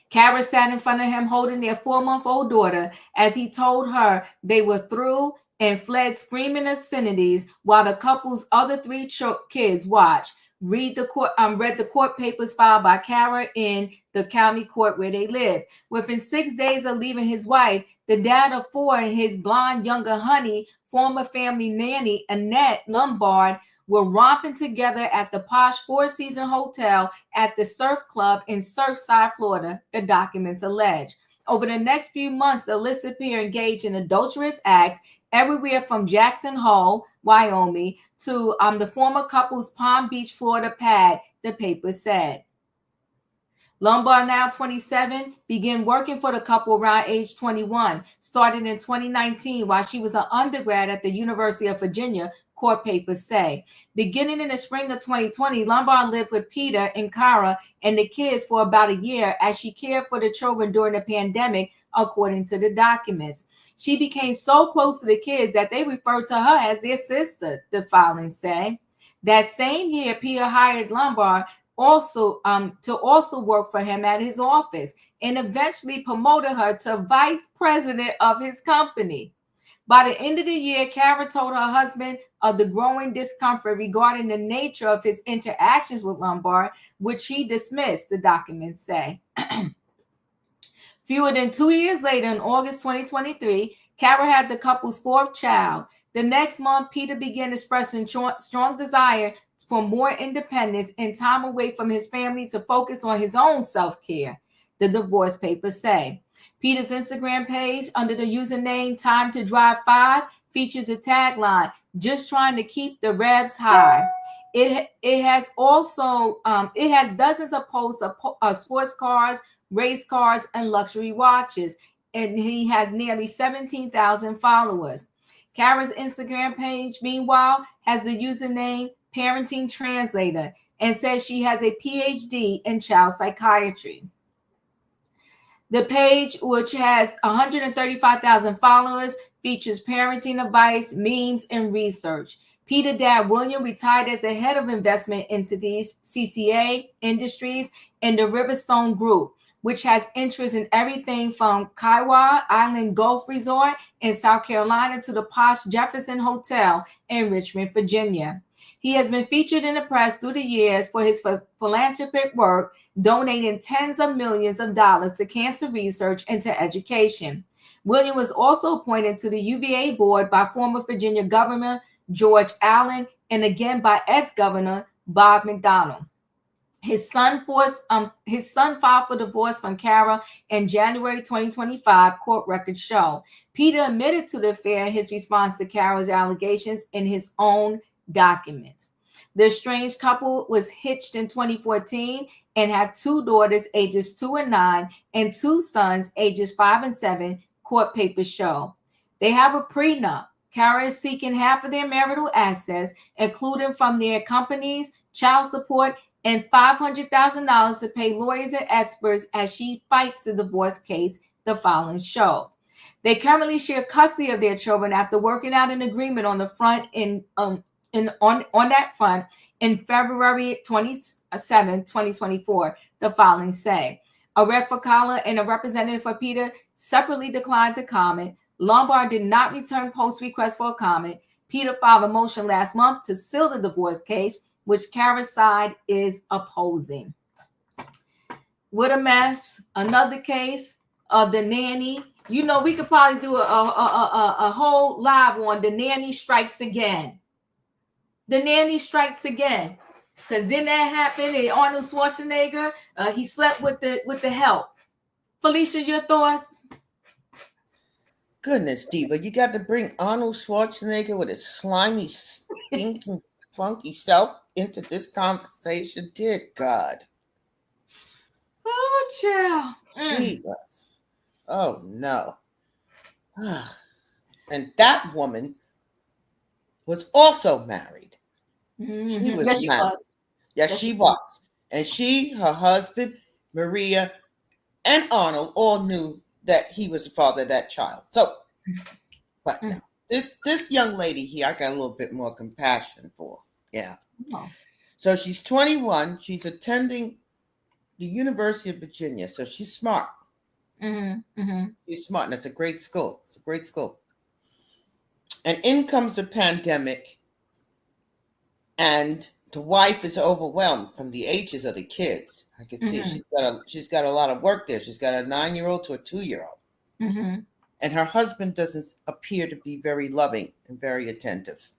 Cara sat in front of him holding their 4-month-old daughter as he told her they were through and fled screaming obscenities while the couple's other 3 kids watched. Read the court papers filed by Cara in the county court where they live. Within 6 days of leaving his wife, the dad of 4 and his blonde younger honey, former family nanny Annette Lombard, were romping together at the posh Four-Season Hotel at the Surf Club in Surfside, Florida, the documents allege. Over the next few months, the illicit pair engaged in adulterous acts everywhere from Jackson Hole, Wyoming, to the former couple's Palm Beach, Florida pad, the paper said. Lombard, now 27, began working for the couple around age 21, started in 2019 while she was an undergrad at the University of Virginia, court papers say. Beginning in the spring of 2020, Lombard lived with Peter and Cara and the kids for about a year as she cared for the children during the pandemic, according to the documents. She became so close to the kids that they referred to her as their sister, the filings say. That same year, Peter hired Lombard to also work for him at his office and eventually promoted her to vice president of his company. By the end of the year, Cara told her husband of the growing discomfort regarding the nature of his interactions with Lombard, which he dismissed, the documents say. Fewer than 2 years later, in August 2023, Cara had the couple's 4th child. The next month, Peter began expressing strong desire for more independence and time away from his family to focus on his own self-care, the divorce papers say. Peter's Instagram page, under the username Time to Drive 5, features a tagline, "Just trying to keep the revs high." It has dozens of posts of sports cars, race cars, and luxury watches, and he has nearly 17,000 followers. Cara's Instagram page, meanwhile, has the username Parenting Translator and says she has a PhD in child psychiatry. The page, which has 135,000 followers, features parenting advice, memes, and research. Peter Dad William retired as the head of investment entities, CCA Industries, and the Riverstone Group, which has interest in everything from Kiowa Island Golf Resort in South Carolina to the posh Jefferson Hotel in Richmond, Virginia. He has been featured in the press through the years for his philanthropic work, donating tens of millions of dollars to cancer research and to education. William was also appointed to the UVA board by former Virginia Governor George Allen and again by ex-governor Bob McDonnell. His son filed for divorce from Cara in January 2025, court records show. Peter admitted to the affair in his response to Cara's allegations in his own documents. The estranged couple was hitched in 2014 and have 2 daughters ages 2 and 9 and 2 sons ages 5 and 7, court papers show. They have a prenup. Cara is seeking half of their marital assets, including from their companies, child support, and $500,000 to pay lawyers and experts as she fights the divorce case, the filings show. They currently share custody of their children after working out an agreement on the front on that front in February 27, 2024, the filings say. A rep for Cara and a representative for Peter separately declined to comment. Lombard did not return post requests for a comment. Peter filed a motion last month to seal the divorce case, which Cara's side is opposing. What a mess. Another case of the nanny. You know, we could probably do a whole live on the nanny strikes again. The nanny strikes again. Because didn't that happen? And Arnold Schwarzenegger, he slept with the help. Felicia, your thoughts? goodness, Diva, you got to bring Arnold Schwarzenegger with his slimy, stinking, funky self into this conversation. Dear God. Oh, child. Jesus. Oh, no. And that woman was also married. She was Yes, she married. was. Yes, she was. And she, her husband, Maria, and Arnold all knew that he was the father of that child. So, but no. This young lady here, I got a little bit more compassion for. Yeah. Oh. So she's 21. She's attending the University of Virginia. So she's smart. She's smart. And it's a great school. It's a great school. And in comes the pandemic. And the wife is overwhelmed from the ages of the kids. I can see she's got a lot of work there. She's got a 9-year-old to a 2-year-old. And her husband doesn't appear to be very loving and very attentive.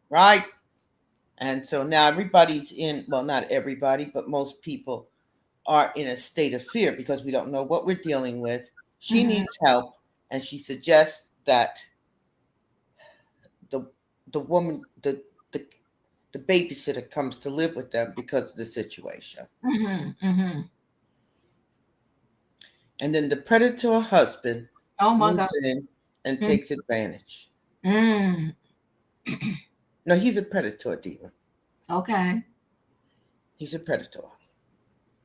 Right? And so now everybody's in, well, not everybody, but most people are in a state of fear because we don't know what we're dealing with. She needs help, and she suggests that the woman, the babysitter comes to live with them because of the situation. And then the predator husband moves in and takes advantage. No, he's a predator, Diva. Okay. He's a predator.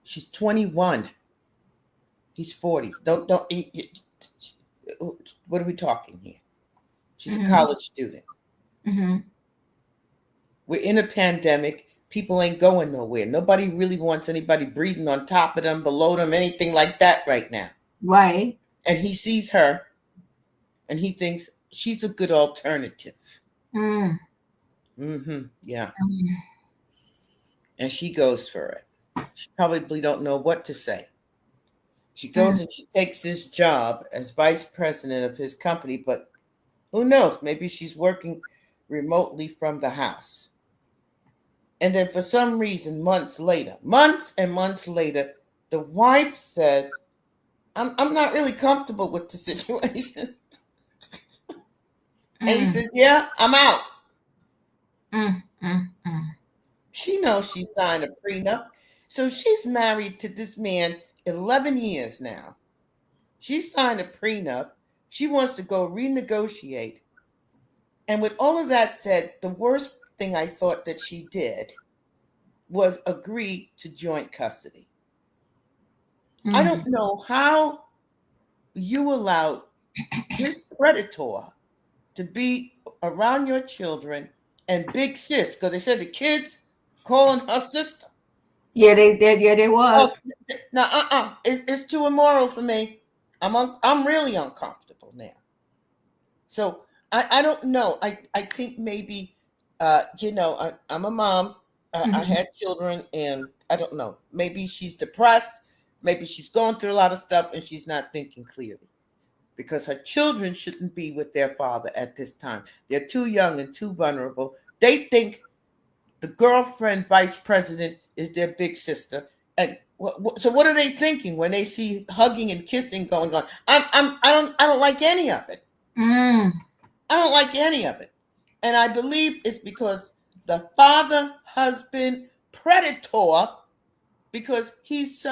She's 21. He's 40. Don't. What are we talking here? She's a college student. We're in a pandemic. People ain't going nowhere. Nobody really wants anybody breathing on top of them, below them, anything like that right now. Right. And he sees her, and he thinks she's a good alternative. Yeah. And she goes for it. She probably don't know what to say. She goes and she takes his job as vice president of his company, but who knows? Maybe she's working remotely from the house. And then for some reason, months and months later, the wife says, I'm not really comfortable with the situation. And he says, yeah, I'm out. She knows she signed a prenup. So she's married to this man 11 years now. She signed a prenup. She wants to go renegotiate. And with all of that said, the worst thing I thought that she did was agree to joint custody. I don't know how you allowed this predator to be around your children and big sis, because they said the kids calling her sister. Yeah, they did. Yeah, they was. Oh, no, it's too immoral for me. I'm really uncomfortable now. So I don't know. I think maybe I'm a mom. I had children, and I don't know. Maybe she's depressed. Maybe she's going through a lot of stuff, and she's not thinking clearly. Because her children shouldn't be with their father at this time. They're too young and too vulnerable. They think the girlfriend vice president is their big sister. And so what are they thinking when they see hugging and kissing going on? I don't like any of it. I don't like any of it. And I believe it's because the father, husband, predator, because he's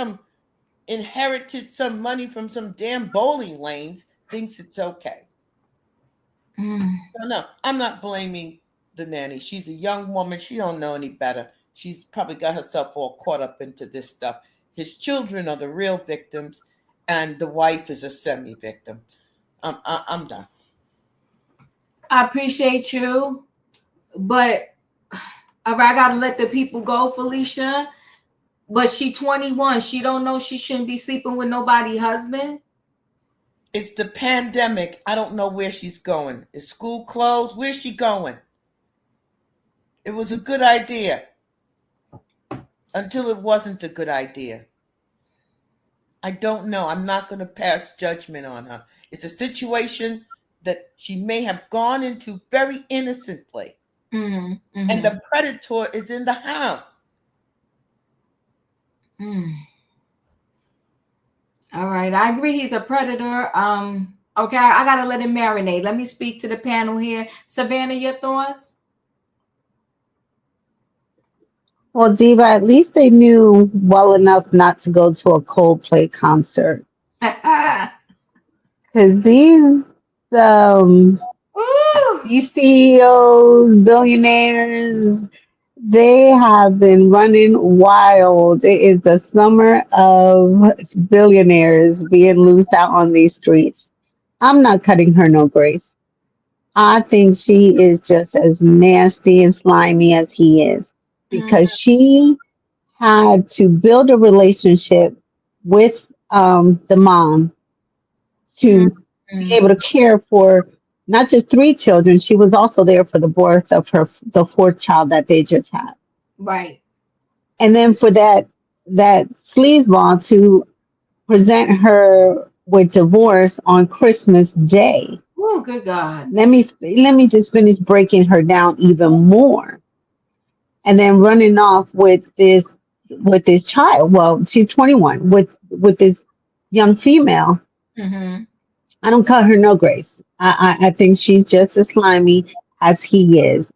inherited some money from some damn bowling lanes, thinks it's okay. No, I'm not blaming the nanny. She's a young woman. She don't know any better. She's probably got herself all caught up into this stuff. His children are the real victims, and the wife is a semi-victim. I'm done. I appreciate you, but I gotta let the people go, Felicia. But she 21. She don't know she shouldn't be sleeping with nobody's husband. It's the pandemic. I don't know where she's going. Is school closed? Where's she going? It was a good idea until it wasn't a good idea. I don't know. I'm not going to pass judgment on her. It's a situation that she may have gone into very innocently. And the predator is in the house. All right. I agree he's a predator. Okay, I gotta let it marinate. Let me speak to the panel here. Savannah, your thoughts? Well, Diva, at least they knew well enough not to go to a Coldplay concert. Because um, these CEOs, billionaires, they have been running wild. It is the summer of billionaires being loose out on these streets. I'm not cutting her no grace. I think she is just as nasty and slimy as he is because she had to build a relationship with the mom to be able to care for not just three children. She was also there for the birth of the fourth child that they just had. Right. And then for that sleazeball to present her with divorce on Christmas Day. Oh, good God. Let me just finish breaking her down even more. And then running off with this child. Well, she's 21 with this young female. I don't cut her no grace. I think she's just as slimy as he is.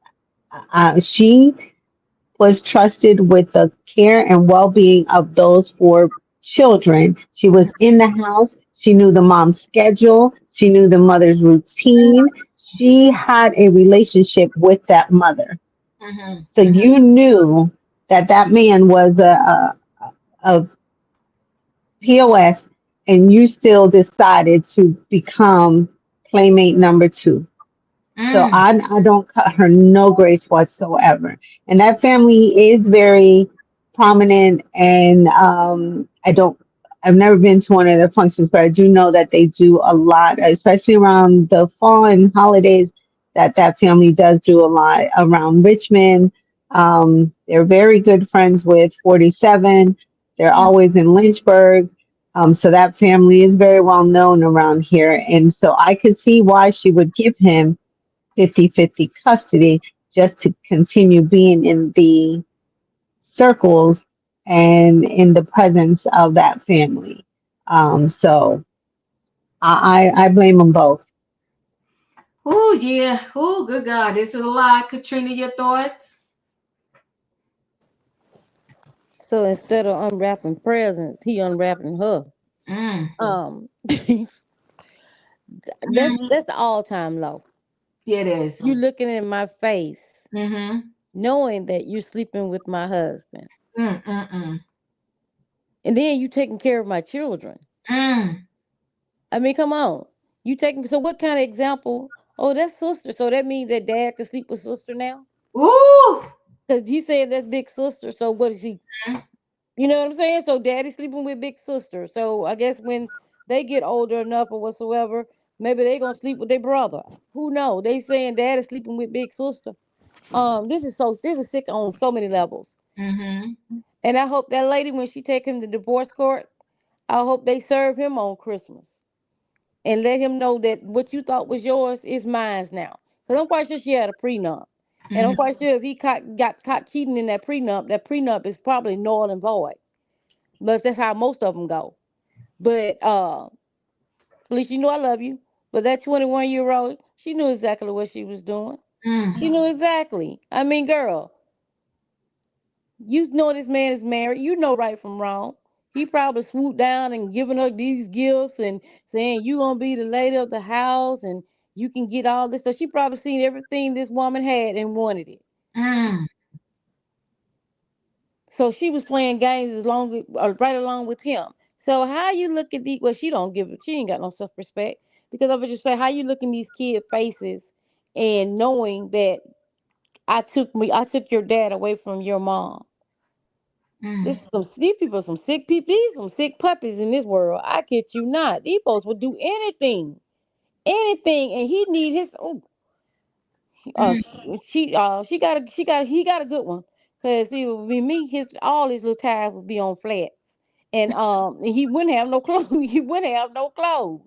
She was trusted with the care and well-being of those four children. She was in the house. She knew the mom's schedule. She knew the mother's routine. She had a relationship with that mother. So you knew that man was a POS, and you still decided to become playmate number two. So I don't cut her no grace whatsoever. And that family is very prominent, and I've never been to one of their functions, but I do know that they do a lot, especially around the fall and holidays, that family does do a lot around Richmond. They're very good friends with 47. They're always in Lynchburg. So that family is very well known around here. And so I could see why she would give him 50-50 custody just to continue being in the circles and in the presence of that family. So I blame them both. Oh, yeah. Oh, good God. This is a lot. Katrina, your thoughts? So instead of unwrapping presents, he unwrapping her. That's the all time low. It is. You looking in my face, knowing that you're sleeping with my husband, and then you taking care of my children. I mean, come on, you taking. So what kind of example? Oh, that's sister. So that means that dad can sleep with sister now. Ooh. Because he said that's big sister. So what is he? You know what I'm saying? So daddy's sleeping with big sister. So I guess when they get older enough or whatsoever, maybe they gonna sleep with their brother. Who knows? They saying dad is sleeping with big sister. This is sick on so many levels. And I hope that lady, when she take him to divorce court, I hope they serve him on Christmas and let him know that what you thought was yours is mine now. Because I'm quite sure she had a prenup. And I'm quite sure if he got caught cheating in that prenup is probably null and void. But that's how most of them go. But at least you know I love you. But that 21-year-old, she knew exactly what she was doing. She knew exactly. I mean, girl, you know this man is married. You know right from wrong. He probably swooped down and giving her these gifts and saying you gonna be the lady of the house and you can get all this. So she probably seen everything this woman had and wanted it. So she was playing games right along with him. So how you look at these? Well, she don't give it. She ain't got no self respect because I would just say how you look in these kid faces and knowing that I took your dad away from your mom. These people, some sick people, these some sick puppies in this world. I kid you not. These folks would do anything, anything, and he need his. Oh, he got a good one. Cause see, with me, his all his little ties would be on flats, and he wouldn't have no clothes. He wouldn't have no clothes.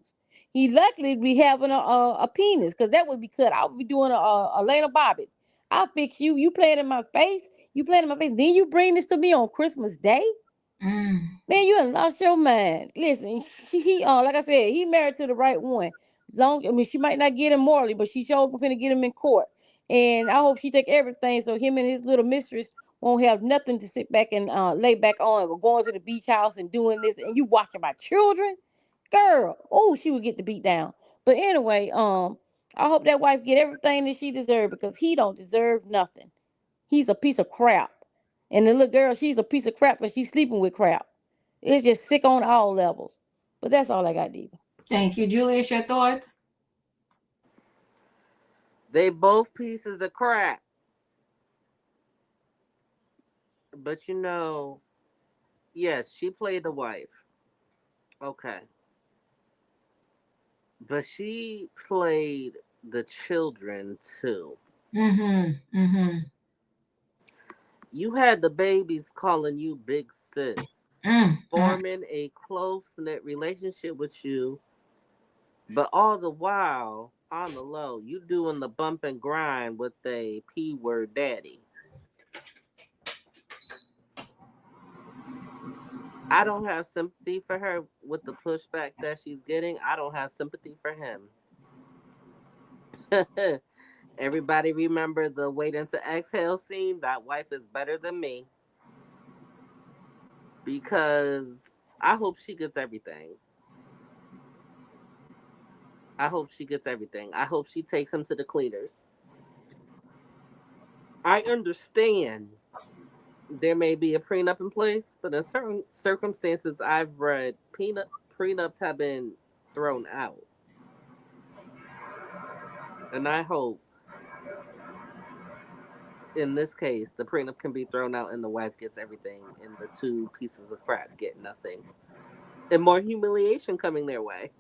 He luckily be having a penis, cause that would be cut. I would be doing a Lena Bobbitt. I fix you. You playing in my face. You playing in my face. Then you bring this to me on Christmas Day. Man, you done lost your mind. Listen, he like I said, he married to the right one. She might not get him morally, but she sure finna get him in court. And I hope she take everything so him and his little mistress won't have nothing to sit back and lay back on, or going to the beach house and doing this. And you watching my children, girl. Oh, she would get the beat down. But anyway, I hope that wife get everything that she deserves, because he don't deserve nothing. He's a piece of crap. And the little girl, she's a piece of crap, but she's sleeping with crap. It's just sick on all levels. But that's all I got, Diva. Thank you. Julius, your thoughts? They both pieces of crap. But yes, she played the wife. Okay. But she played the children too. You had the babies calling you big sis, forming a close-knit relationship with you, but all the while, on the low, you doing the bump and grind with a P-word daddy. I don't have sympathy for her with the pushback that she's getting. I don't have sympathy for him. Everybody remember the waiting to exhale scene? That wife is better than me. Because I hope she gets everything. I hope she takes him to the cleaners. I understand there may be a prenup in place, but in certain circumstances I've read, prenups have been thrown out. And I hope in this case the prenup can be thrown out and the wife gets everything and the two pieces of crap get nothing. And more humiliation coming their way.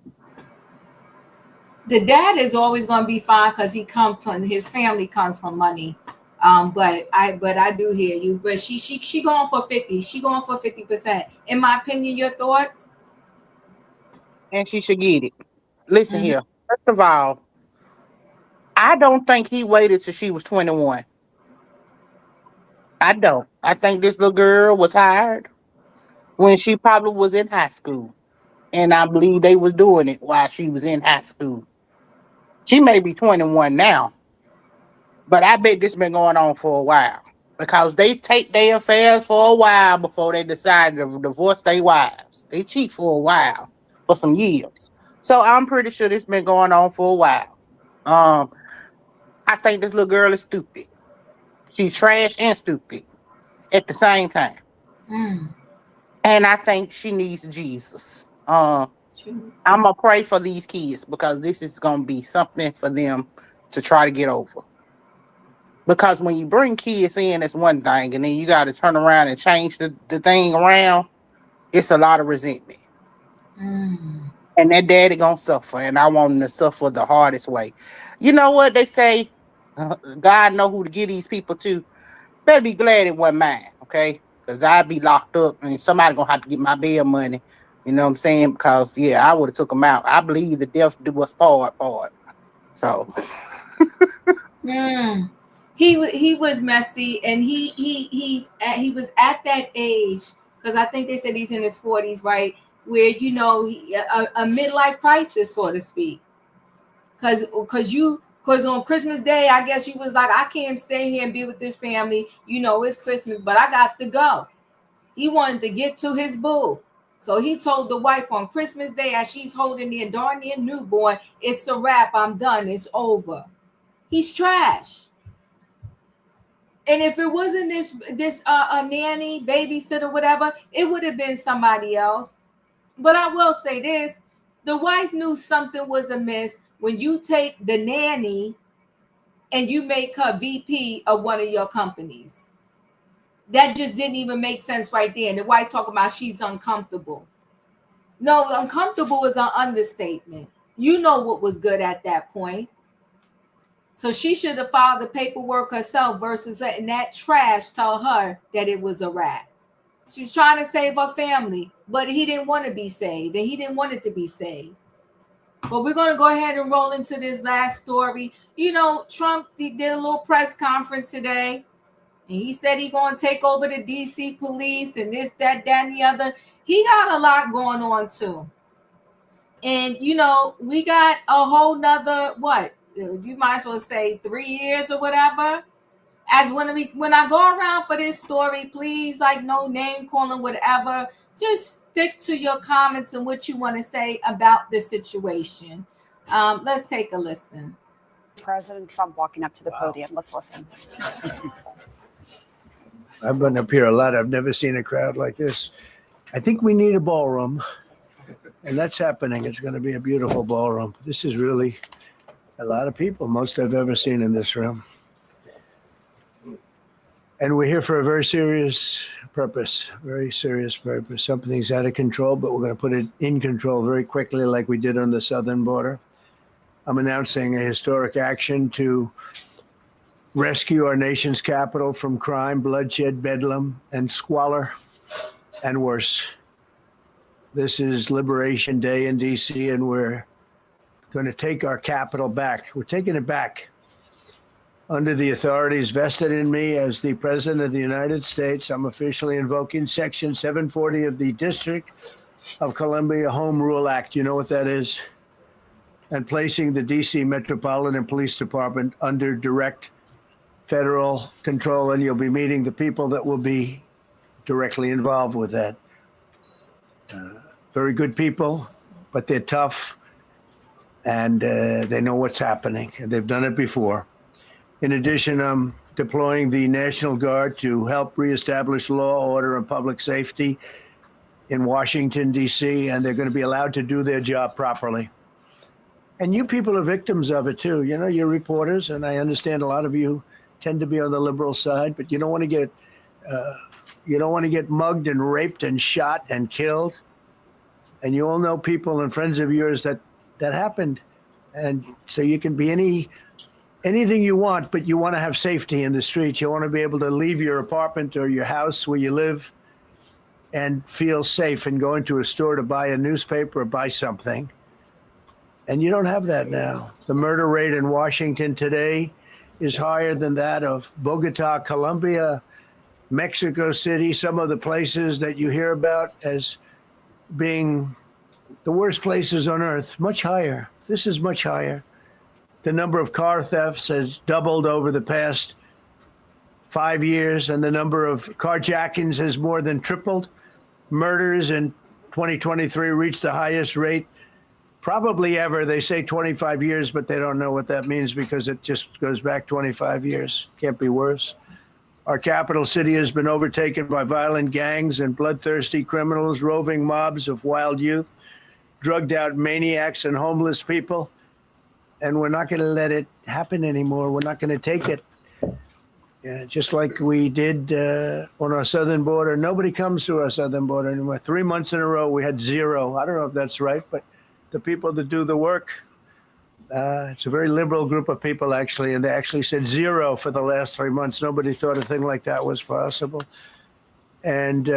The dad is always going to be fine because his family comes from money. But I do hear you. But she going for 50. She going for 50%. In my opinion, your thoughts? And she should get it. Listen here. First of all, I don't think he waited till she was 21. I don't. I think this little girl was hired when she probably was in high school. And I believe they was doing it while she was in high school. She may be 21 now, but I bet this been going on for a while. Because they take their affairs for a while before they decide to divorce their wives. They cheat for a while, for some years. So I'm pretty sure this been going on for a while. I think this little girl is stupid. She's trash and stupid at the same time. And I think she needs Jesus. I'm gonna pray for these kids because this is gonna be something for them to try to get over. Because when you bring kids in, it's one thing, and then you got to turn around and change the thing around. It's a lot of resentment. And that daddy gonna suffer, and I want him to suffer the hardest way. You know what they say? God know who to give these people to. Better be glad it wasn't mine, okay? Because I'd be locked up, and somebody gonna have to get my bail money. You know what I'm saying? Because I would have took him out. I believe the death do us part. So. He was messy, and he was at that age, because I think they said he's in his 40s, right? Where a midlife crisis, so to speak. Because on Christmas Day, I guess you was like, I can't stay here and be with this family. It's Christmas, but I got to go. He wanted to get to his boo. So he told the wife on Christmas Day, as she's holding their darn near newborn, it's a wrap. I'm done. It's over. He's trash. And if it wasn't this nanny, babysitter, whatever, it would have been somebody else. But I will say this. The wife knew something was amiss when you take the nanny and you make her VP of one of your companies. That just didn't even make sense right there. And the wife talking about she's uncomfortable. No, uncomfortable is an understatement. You know what was good at that point. So she should have filed the paperwork herself versus letting that trash tell her that it was a wrap. She was trying to save her family, but he didn't want to be saved, and he didn't want it to be saved. But we're going to go ahead and roll into this last story. Trump did a little press conference today, and he said he's going to take over the D.C. police and this, that, and the other. He got a lot going on, too. And you know, we got a whole nother what? You might as well say 3 years or whatever. As when I go around for this story, please, like, no name calling, whatever. Just stick to your comments and what you want to say about the situation. Let's take a listen. President Trump walking up to the podium. Let's listen. I've been up here a lot. I've never seen a crowd like this. I think we need a ballroom, and that's happening. It's going to be a beautiful ballroom. This is really a lot of people, most I've ever seen in this room. And we're here for a very serious purpose, very serious purpose. Something's out of control, but we're going to put it in control very quickly like we did on the southern border. I'm announcing a historic action to rescue our nation's capital from crime, bloodshed, bedlam, and squalor, and worse. This is Liberation Day in D.C., and we're going to take our capital back. We're taking it back. Under the authorities vested in me as the President of the United States, I'm officially invoking Section 740 of the District of Columbia Home Rule Act. You know what that is? And placing the D.C. Metropolitan Police Department under direct federal control, and you'll be meeting the people that will be directly involved with that. Very good people, but they're tough, and they know what's happening, and they've done it before. In addition, I'm deploying the National Guard to help reestablish law, order, and public safety in Washington, D.C., and they're going to be allowed to do their job properly. And you people are victims of it, too. You know, you're reporters, and I understand a lot of you tend to be on the liberal side, but you don't want to get mugged and raped and shot and killed. And you all know people and friends of yours that happened. And so you can be anything you want, but you want to have safety in the streets. You want to be able to leave your apartment or your house where you live and feel safe and go into a store to buy a newspaper or buy something. And you don't have that now. The murder rate in Washington today is higher than that of Bogota, Colombia, Mexico City, some of the places that you hear about as being the worst places on earth, much higher. This is much higher. The number of car thefts has doubled over the past 5 years, and the number of carjackings has more than tripled. Murders in 2023 reached the highest rate probably ever. They say 25 years, but they don't know what that means because it just goes back 25 years. Can't be worse. Our capital city has been overtaken by violent gangs and bloodthirsty criminals, roving mobs of wild youth, drugged out maniacs and homeless people. And we're not going to let it happen anymore. We're not going to take it. Just like we did on our southern border. Nobody comes to our southern border anymore. 3 months in a row, we had zero. I don't know if that's right, but the people that do the work, it's a very liberal group of people, actually, and they actually said zero for the last 3 months. Nobody thought a thing like that was possible. And,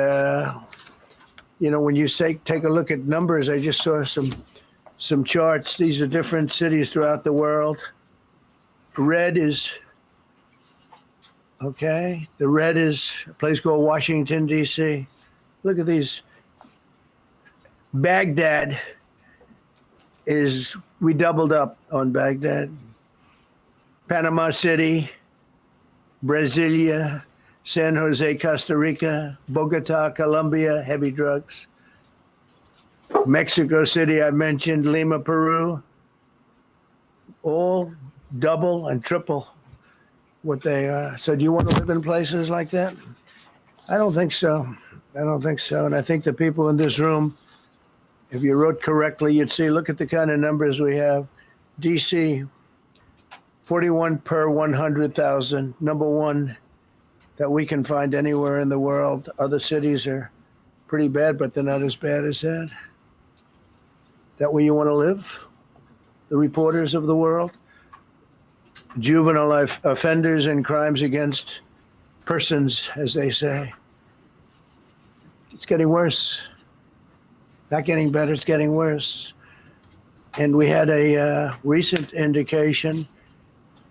you know, when you say take a look at numbers, I just saw some charts. These are different cities throughout the world. Red is, okay, the red is a place called Washington, D.C. Look at these. Baghdad we doubled up on Baghdad. Panama City, Brasilia, San Jose, Costa Rica, Bogota, Colombia, heavy drugs. Mexico City, I mentioned, Lima, Peru, all double and triple what they are. So do you want to live in places like that? I don't think so. I don't think so. And I think the people in this room, if you wrote correctly, you'd see, look at the kind of numbers we have. DC, 41 per 100,000, number one that we can find anywhere in the world. Other cities are pretty bad, but they're not as bad as that. That where you want to live? The reporters of the world? Juvenile offenders and crimes against persons, as they say. It's getting worse. Not getting better, it's getting worse. And we had a recent indication.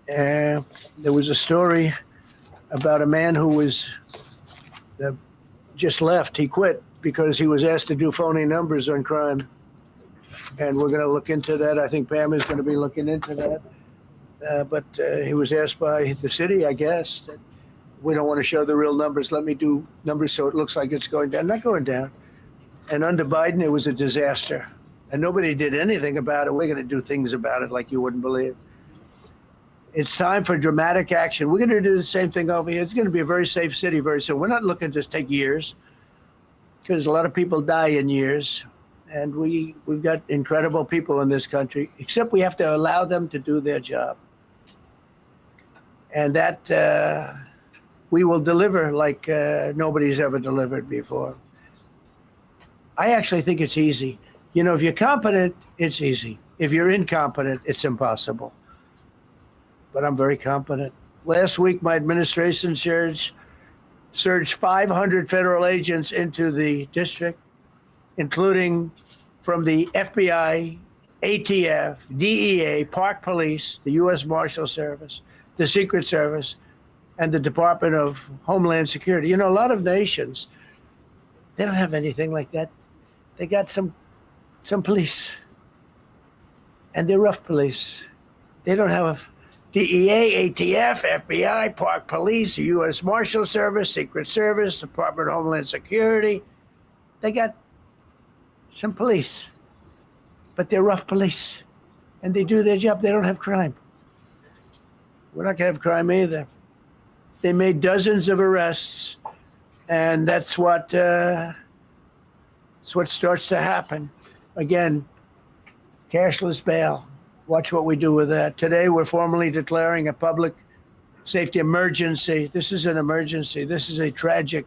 There was a story about a man who was just left. He quit because he was asked to do phony numbers on crime. and we're going to look into that. I think Pam is going to be looking into that. But he was asked by the city, I guess, that we don't want to show the real numbers. Let me do numbers so it looks like it's going down. Not going down. And under Biden, it was a disaster. And nobody did anything about it. We're going to do things about it like you wouldn't believe. It's time for dramatic action. We're going to do the same thing over here. It's going to be a very safe city very soon. We're not looking to take years, because a lot of people die in years. And we've got incredible people in this country, except we have to allow them to do their job. And that we will deliver like nobody's ever delivered before. I actually think it's easy. You know, if you're competent, it's easy. If you're incompetent, it's impossible. But I'm very competent. Last week, my administration surged 500 federal agents into the district, including from the FBI, ATF, DEA, Park Police, the U.S. Marshal Service, the Secret Service, and the Department of Homeland Security. You know, a lot of nations, they don't have anything like that. They got some police, and they're rough police. They don't have DEA, ATF, FBI, Park Police, U.S. Marshal Service, Secret Service, Department of Homeland Security. They got some police, but they're rough police, and they do their job. They don't have crime. We're not going to have crime either. They made dozens of arrests, and that's what starts to happen. Again, cashless bail. Watch what we do with that. Today, we're formally declaring a public safety emergency. This is an emergency. This is a tragic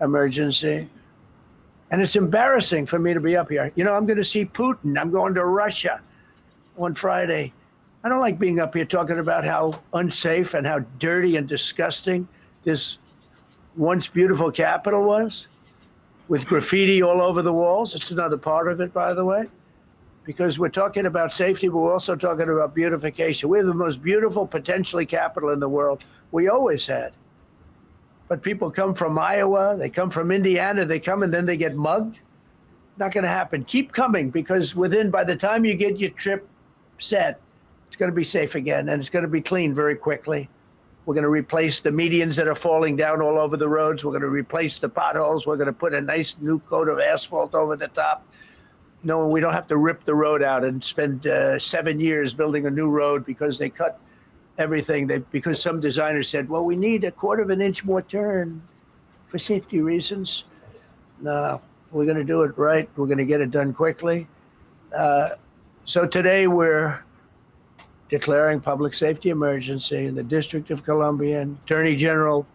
emergency. And it's embarrassing for me to be up here. You know, I'm going to see Putin. I'm going to Russia on Friday. I don't like being up here talking about how unsafe and how dirty and disgusting this once beautiful capital was, with graffiti all over the walls. It's another part of it, by the way, because we're talking about safety, but we're also talking about beautification. We're the most beautiful, potentially, capital in the world. We always had. But people come from Iowa, they come from Indiana, they come and then they get mugged. Not going to happen. Keep coming, because by the time you get your trip set, it's going to be safe again, and it's going to be clean very quickly. We're going to replace the medians that are falling down all over the roads. We're going to replace the potholes. We're going to put a nice new coat of asphalt over the top. No, we don't have to rip the road out and spend 7 years building a new road because they cut everything. Because some designer said, well, we need 1/4 of an inch more turn for safety reasons. No, we're going to do it right. We're going to get it done quickly. So today we're declaring public safety emergency in the District of Columbia, and Attorney General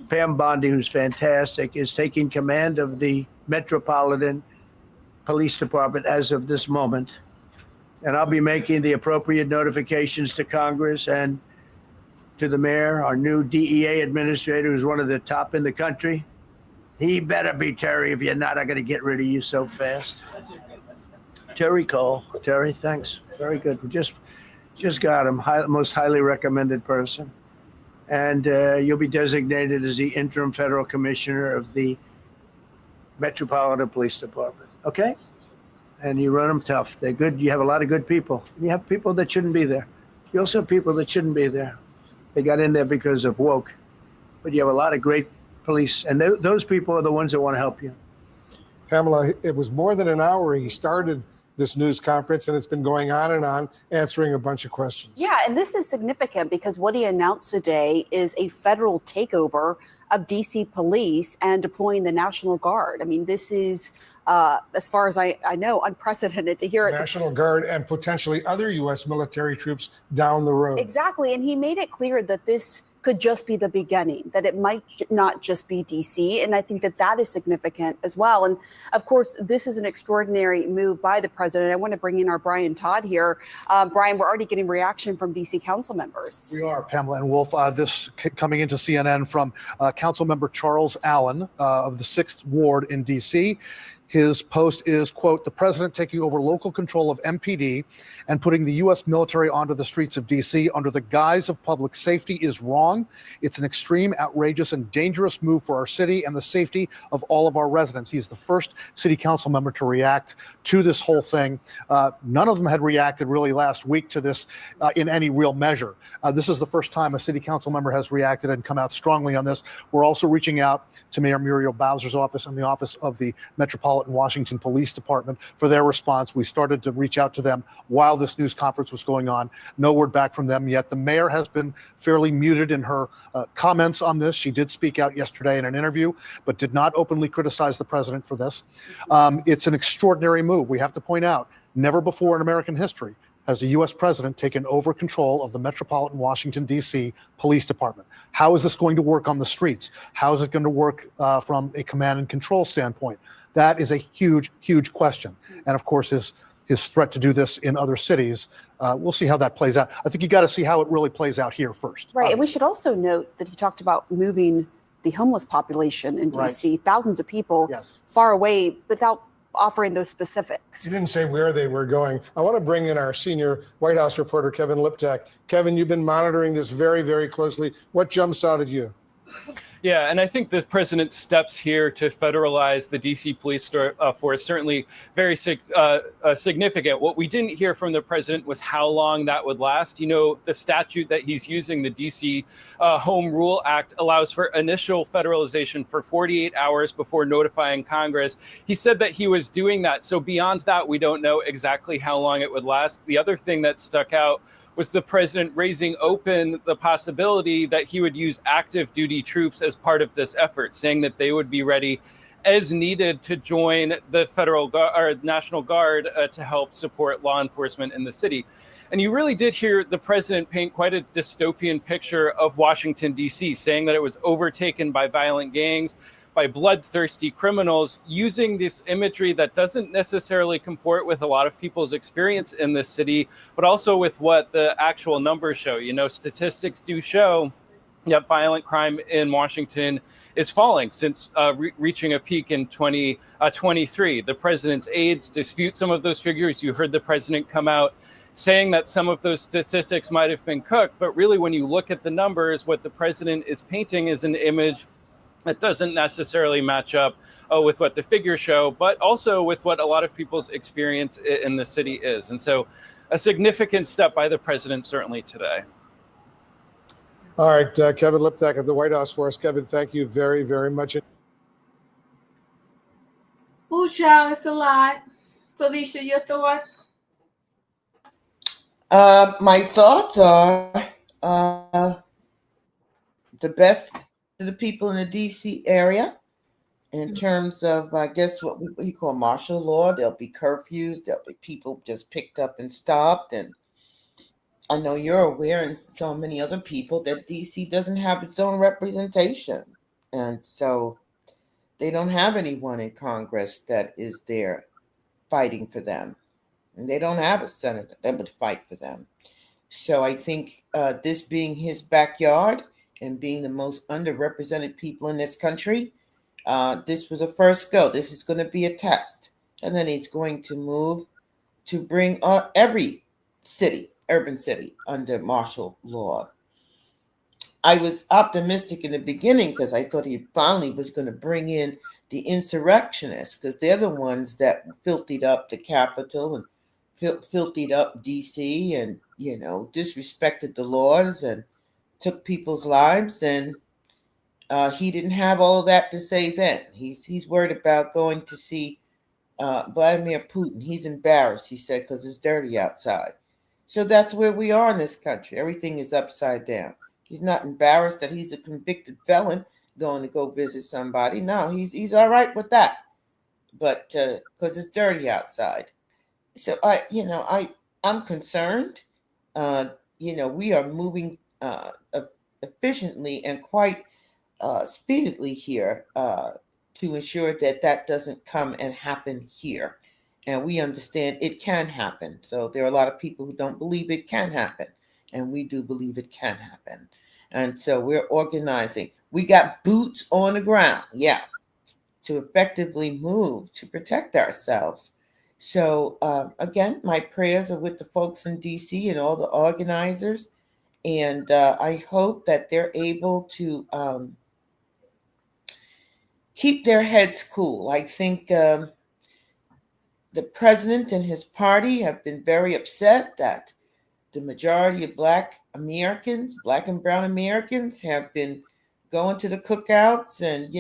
Pam Bondi, who's fantastic, is taking command of the Metropolitan Police Department as of this moment. And I'll be making the appropriate notifications to Congress and to the mayor, our new DEA administrator, who's one of the top in the country. He better be Terry. If you're not, I'm going to get rid of you so fast. Terry Cole. Terry, thanks. Very good. We just got him, most highly recommended person. And you'll be designated as the interim federal commissioner of the Metropolitan Police Department. Okay? And you run them tough. They're good. You have a lot of good people. You have people that shouldn't be there. You also have people that shouldn't be there. They got in there because of woke. But you have a lot of great police. And those people are the ones that want to help you. Pamela, it was more than an hour. He started this news conference, and it's been going on, answering a bunch of questions. Yeah, and this is significant because what he announced today is a federal takeover of DC police and deploying the National Guard. I mean, this is, as far as I know, unprecedented to hear it. National Guard and potentially other U.S. military troops down the road. Exactly, and he made it clear that this could just be the beginning, that it might not just be DC. And I think that is significant as well. And of course, this is an extraordinary move by the president. I want to bring in our Brian Todd here. Brian, we're already getting reaction from DC council members. We are, Pamela and Wolf. This coming into CNN from Council Member Charles Allen of the 6th Ward in DC. His post is, quote, "The president taking over local control of MPD and putting the U.S. military onto the streets of D.C. under the guise of public safety is wrong. It's an extreme, outrageous, and dangerous move for our city and the safety of all of our residents." He's the first city council member to react to this whole thing. None of them had reacted really last week to this in any real measure. This is the first time a city council member has reacted and come out strongly on this. We're also reaching out to Mayor Muriel Bowser's office and the office of the Metropolitan Washington Police Department for their response. We started to reach out to them while this news conference was going on. No word back from them yet. The mayor has been fairly muted in her comments on this. She did speak out yesterday in an interview, but did not openly criticize the president for this. It's an extraordinary move. We have to point out, never before in American history has the U.S. president taken over control of the Metropolitan Washington, D.C. Police Department. How is this going to work on the streets? How is it going to work from a command and control standpoint? That is a huge, huge question. And of course, his threat to do this in other cities, we'll see how that plays out. I think you got to see how it really plays out here first. Right. And we should also note that he talked about moving the homeless population in D.C., thousands of people far away without offering those specifics. He didn't say where they were going. I want to bring in our senior White House reporter, Kevin Liptak. Kevin, you've been monitoring this very, very closely. What jumps out at you? Yeah, and I think the president's steps here to federalize the DC police force certainly very significant. What we didn't hear from the president was how long that would last. You know, the statute that he's using, the DC Home Rule Act, allows for initial federalization for 48 hours before notifying Congress. He said that he was doing that. So beyond that, we don't know exactly how long it would last. The other thing that stuck out was the president raising open the possibility that he would use active duty troops as part of this effort, saying that they would be ready as needed to join the federal or National Guard to help support law enforcement in the city. And you really did hear the president paint quite a dystopian picture of Washington, D.C., saying that it was overtaken by violent gangs, by bloodthirsty criminals, using this imagery that doesn't necessarily comport with a lot of people's experience in this city, but also with what the actual numbers show. You know, statistics do show that violent crime in Washington is falling since reaching a peak in 2023. The president's aides dispute some of those figures. You heard the president come out saying that some of those statistics might have been cooked, but really when you look at the numbers, what the president is painting is an image that doesn't necessarily match up with what the figures show, but also with what a lot of people's experience in the city is. And so a significant step by the president certainly today. All right, Kevin Liptak at the White House for us. Kevin, thank you very, very much. Oh, child, it's a lot. Felicia, your thoughts? My thoughts are the best to the people in the D.C. area in terms of, I guess, what you call martial law. There'll be curfews. There'll be people just picked up and stopped. And I know you're aware, and so many other people, that D.C. doesn't have its own representation. And so they don't have anyone in Congress that is there fighting for them. And they don't have a senator that would fight for them. So I think this being his backyard and being the most underrepresented people in this country, this was a first go. This is going to be a test. And then he's going to move to bring every city, urban city, under martial law. I was optimistic in the beginning because I thought he finally was going to bring in the insurrectionists, because they're the ones that filthied up the Capitol and filthied up D.C. and, you know, disrespected the laws and took people's lives. And he didn't have all of that to say then. He's worried about going to see Vladimir Putin. He's embarrassed, he said, because it's dirty outside. So that's where we are in this country. Everything is upside down. He's not embarrassed that he's a convicted felon going to go visit somebody. No, he's all right with that. But because it's dirty outside. So I'm concerned. We are moving efficiently and quite speedily here to ensure that doesn't come and happen here. And we understand it can happen. So there are a lot of people who don't believe it can happen. And we do believe it can happen. And so we're organizing. We got boots on the ground. Yeah. to effectively move to protect ourselves. So again, my prayers are with the folks in DC and all the organizers, and I hope that they're able to keep their heads cool. I think the president and his party have been very upset that the majority of Black Americans, Black and Brown Americans, have been going to the cookouts and,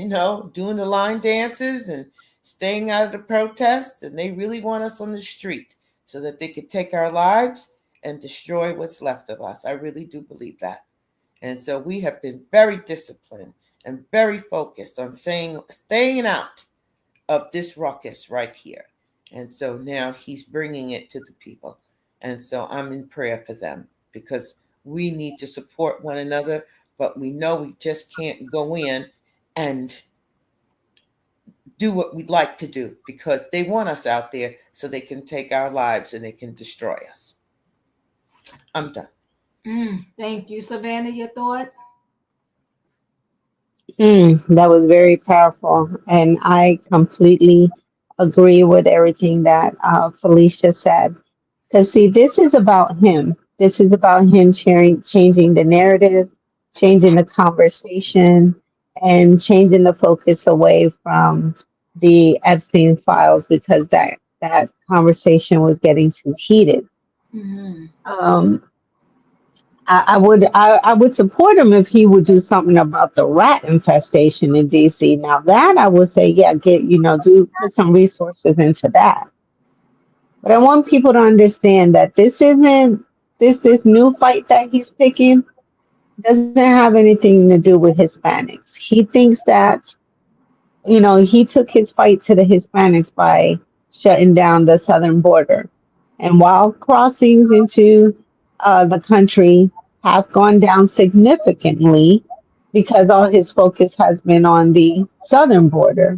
doing the line dances and staying out of the protests. And they really want us on the street so that they could take our lives and destroy what's left of us. I really do believe that. And so we have been very disciplined and very focused on staying out of this ruckus right here. And so now he's bringing it to the people. And so I'm in prayer for them because we need to support one another, but we know we just can't go in and do what we'd like to do because they want us out there so they can take our lives and they can destroy us. I'm done. Thank you. Savannah, your thoughts? That was very powerful. And I completely agree with everything that Felicia said. Because, see, this is about him. This is about him changing the narrative, changing the conversation, and changing the focus away from the Epstein files because that conversation was getting too heated. I would support him if he would do something about the rat infestation in DC. Now that I would say, yeah, put some resources into that. But I want people to understand that this isn't this new fight that he's picking doesn't have anything to do with Hispanics. He thinks that, he took his fight to the Hispanics by shutting down the southern border. And while crossings into the country have gone down significantly because all his focus has been on the southern border,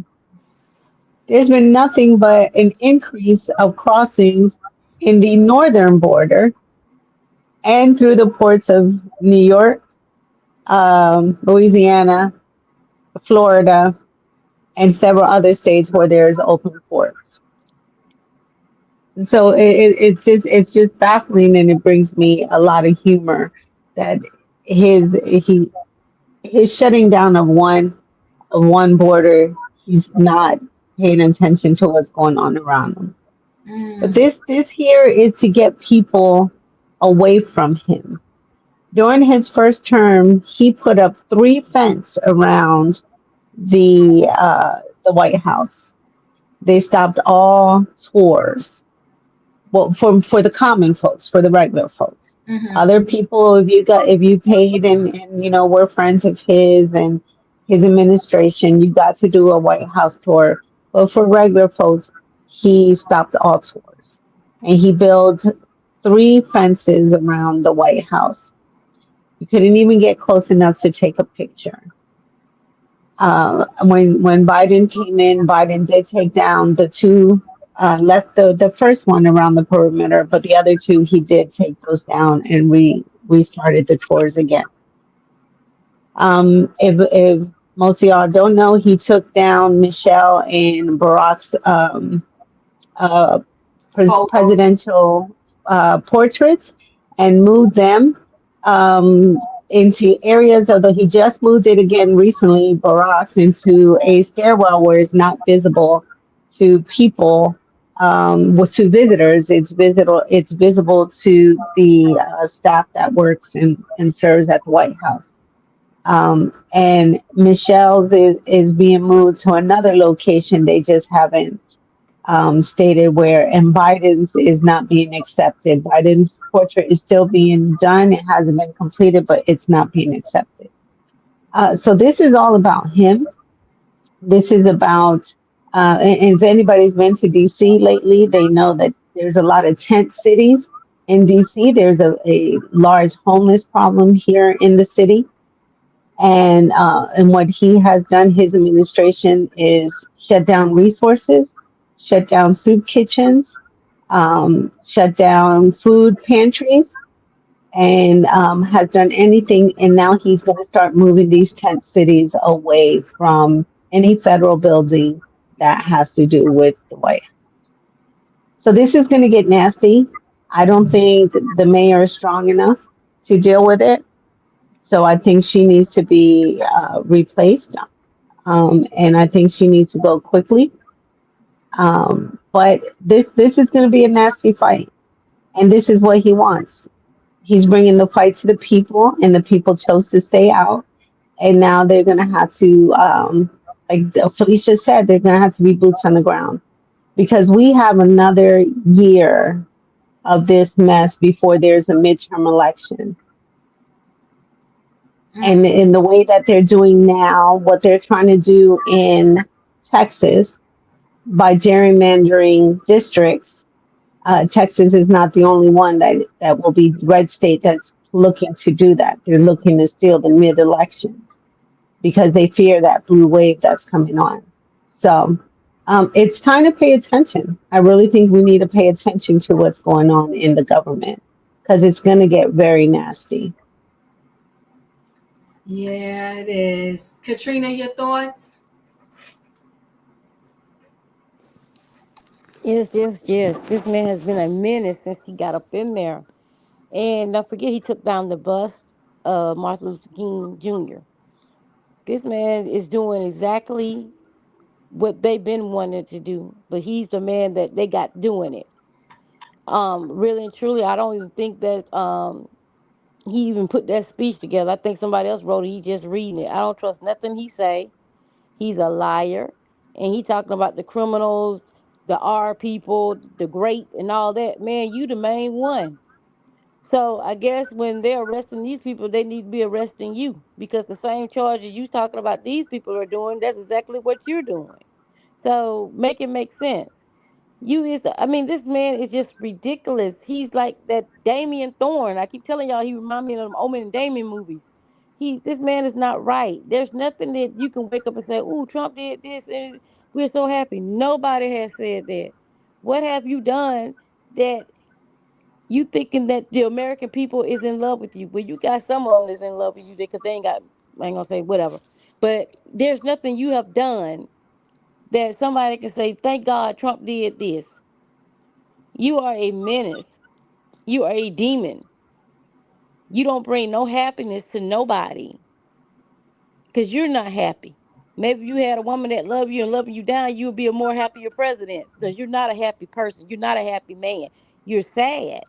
there's been nothing but an increase of crossings in the northern border and through the ports of New York, Louisiana, Florida, and several other states where there's open ports. So it's just baffling, and it brings me a lot of humor that his shutting down of one border, he's not paying attention to what's going on around them. But this here is to get people away from him. During his first term, he put up 3 fences around the White House. They stopped all tours. Well, for the common folks, for the regular folks. Other people, if you paid and were friends of his and his administration, you got to do a White House tour. But for regular folks, he stopped all tours, and he built 3 fences around the White House. You couldn't even get close enough to take a picture. When Biden came in, Biden did take down the 2. Left the first one around the perimeter, but the other 2 he did take those down, and we started the tours again. If most of y'all don't know, he took down Michelle and Barack's presidential portraits and moved them into areas, although he just moved it again recently, Barack's, into a stairwell where it's not visible to people, to visitors. It's visible to the staff that works and serves at the White House. And Michelle's is being moved to another location. They just haven't stated where, and Biden's is not being accepted. Biden's portrait is still being done. It hasn't been completed, but it's not being accepted. So this is all about him. This is about, and if anybody's been to DC lately, they know that there's a lot of tent cities in DC. There's a large homeless problem here in the city. And what he has done, his administration, is shut down resources, shut down soup kitchens, shut down food pantries, and has done anything. And now he's going to start moving these tent cities away from any federal building that has to do with the White House. So this is going to get nasty. I don't think the mayor is strong enough to deal with it. So I think she needs to be replaced. And I think she needs to go quickly. But this is going to be a nasty fight. And this is what he wants. He's bringing the fight to the people, and the people chose to stay out. And now they're going to have to, like Felicia said, they're going to have to be boots on the ground because we have another year of this mess before there's a midterm election. And in the way that they're doing now, what they're trying to do in Texas by gerrymandering districts, Texas is not the only one that will be red state that's looking to do that. They're looking to steal the mid elections because they fear that blue wave that's coming on. So it's time to pay attention. I really think we need to pay attention to what's going on in the government because it's going to get very nasty. Yeah, it is. Katrina, your thoughts? Yes. This man has been a menace since he got up in there. And don't forget, he took down the bust of Martin Luther King Jr. This man is doing exactly what they've been wanting to do, but he's the man that they got doing it. Really and truly, I don't even think that he even put that speech together. I think somebody else wrote it. He just reading it. I don't trust nothing he say. He's a liar, and he talking about the criminals, the R people, the great, and all that. Man, you the main one. So I guess when they're arresting these people, they need to be arresting you because the same charges you talking about these people are doing, that's exactly what you're doing. So make it make sense. I mean, this man is just ridiculous. He's like that Damien Thorne. I keep telling y'all, he remind me of them Omen and Damien movies. This man is not right. There's nothing that you can wake up and say, "Ooh, Trump did this, and we're so happy." Nobody has said that. What have you done that you thinking that the American people is in love with you? Well, you got some of them that's in love with you because they ain't got. I ain't gonna say whatever, but there's nothing you have done that somebody can say, "Thank God Trump did this." You are a menace. You are a demon. You don't bring no happiness to nobody because you're not happy. Maybe if you had a woman that loved you and loving you down, you would be a more happier president because you're not a happy person. You're not a happy man. You're sad.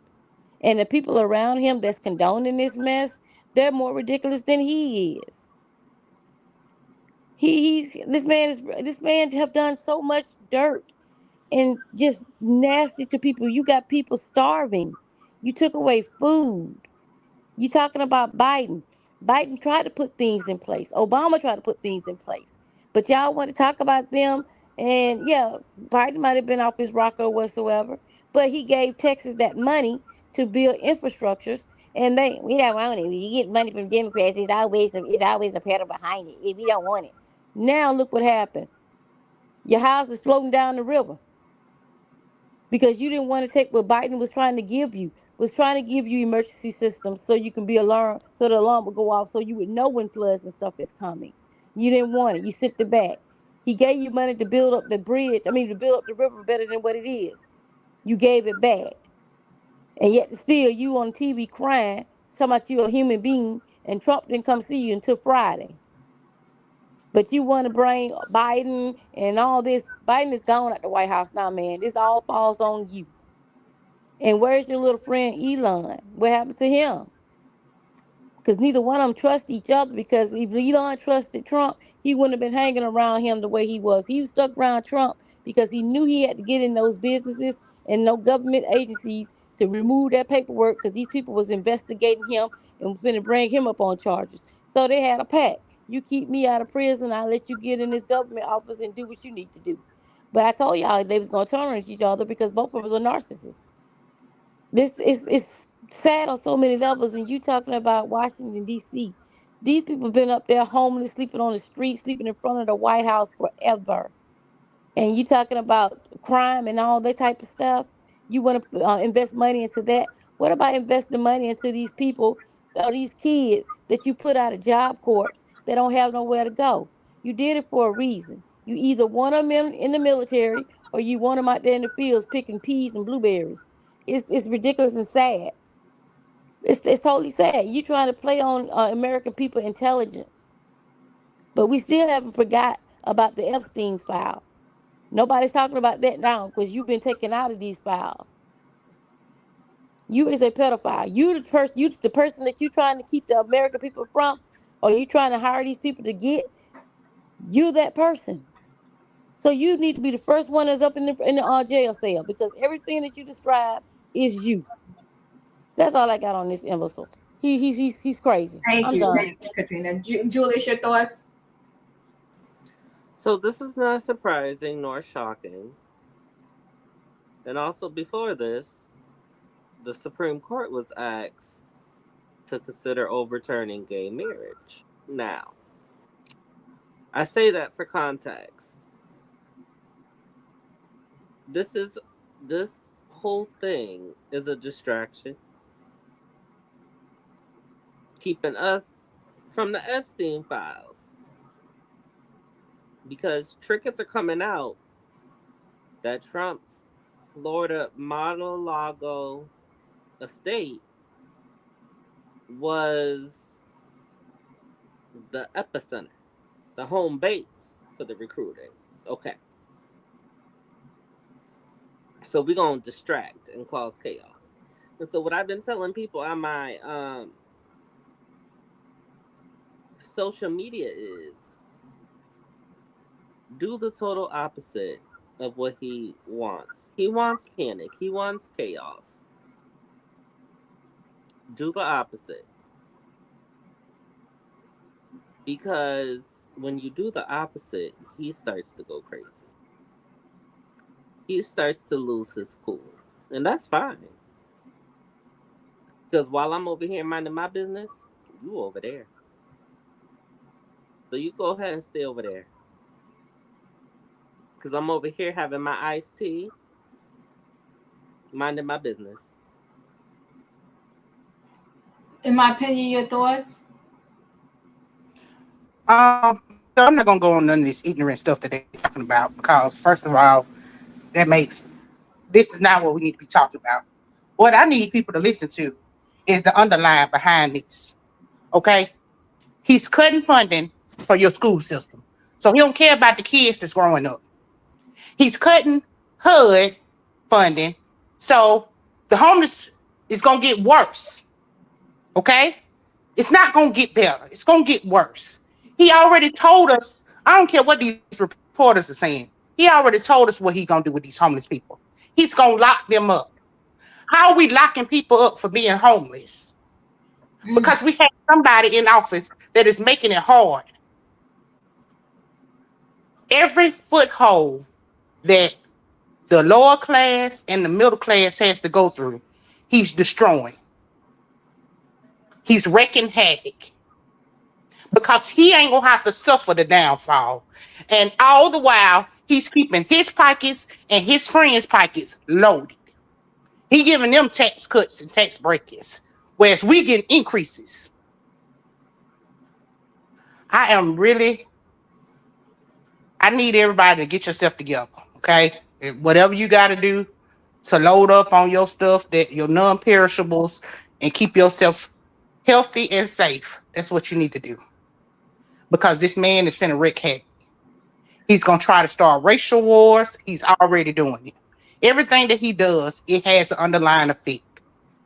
And the people around him that's condoning this mess, they're more ridiculous than he is. This man have done so much dirt and just nasty to people. You got people starving. You took away food. You talking about Biden. Biden tried to put things in place. Obama tried to put things in place. But y'all want to talk about them. And yeah, Biden might have been off his rocker or whatsoever. But he gave Texas that money to build infrastructures. And we don't want it. When you get money from Democrats, it's always a pedal behind it. If we don't want it. Now look what happened. Your house is floating down the river because you didn't want to take what Biden was trying to give you. Was trying to give you emergency systems so you can be alarmed, so the alarm would go off, so you would know when floods and stuff is coming. You didn't want it. You sent it back. He gave you money to build up the bridge. I mean, to build up the river better than what it is. You gave it back, and yet still you on TV crying, talking about you a human being, and Trump didn't come see you until Friday. But you want to bring Biden and all this. Biden is gone at the White House now, man. This all falls on you. And where's your little friend Elon? What happened to him? Because neither one of them trust each other. Because if Elon trusted Trump, he wouldn't have been hanging around him the way he was. He was stuck around Trump because he knew he had to get in those businesses and no government agencies to remove that paperwork because these people was investigating him and was going to bring him up on charges. So they had a pact. You keep me out of prison, I'll let you get in this government office and do what you need to do. But I told y'all they was going to turn on each other because both of us are narcissists. This is it's sad on so many levels. And you talking about Washington D.C. These people been up there homeless, sleeping on the street, sleeping in front of the White House forever. And you talking about crime and all that type of stuff. You want to invest money into that. What about investing money into these people or these kids that you put out of Job Corps that don't have nowhere to go? You did it for a reason. You either want them in the military or you want them out there in the fields picking peas and blueberries. It's ridiculous and sad. It's totally sad. You trying to play on American people intelligence, but we still haven't forgot about the Epstein files. Nobody's talking about that now because you've been taken out of these files. You is a pedophile. You the person that you trying to keep the American people from, or you trying to hire these people to get. You that person. So you need to be the first one that's up in the jail cell because everything that you describe is you. That's all I got on this imbecile. He's crazy. Thank I'm you, done. Katrina. Julius, your thoughts? So this is not surprising nor shocking. And also before this, the Supreme Court was asked to consider overturning gay marriage. Now, I say that for context. This whole thing is a distraction, keeping us from the Epstein files. Because trinkets are coming out that Trump's Florida Mar-a-Lago estate was the epicenter, the home base for the recruiting. Okay. So we're going to distract and cause chaos. And so what I've been telling people on my social media is do the total opposite of what he wants. He wants panic. He wants chaos. Do the opposite. Because when you do the opposite, he starts to go crazy. He starts to lose his cool. And that's fine. Because while I'm over here minding my business, you over there. So you go ahead and stay over there. Because I'm over here having my iced tea, minding my business. In my opinion, your thoughts? I'm not gonna go on none of this ignorant stuff that they're talking about because, first of all, this is not what we need to be talking about. What I need people to listen to is the underlying behind this. Okay, he's cutting funding for your school system, so he don't care about the kids that's growing up. He's cutting HUD funding, so the homeless is gonna get worse. Okay, it's not gonna get better. It's gonna get worse. He already told us. I don't care what these reporters are saying. He already told us what he's gonna do with these homeless people. He's gonna lock them up. How are we locking people up for being homeless? Because we have somebody in office that is making it hard. Every foothold that the lower class and the middle class has to go through, he's destroying. He's wreaking havoc. Because he ain't gonna have to suffer the downfall. And all the while, he's keeping his pockets and his friends' pockets loaded. He giving them tax cuts and tax breakers, whereas we get increases. I need everybody to get yourself together, okay? Whatever you got to do to load up on your stuff, that your non-perishables, and keep yourself healthy and safe. That's what you need to do. Because this man is finna wreak havoc. He's gonna try to start racial wars. He's already doing it. Everything that he does, it has an underlying effect.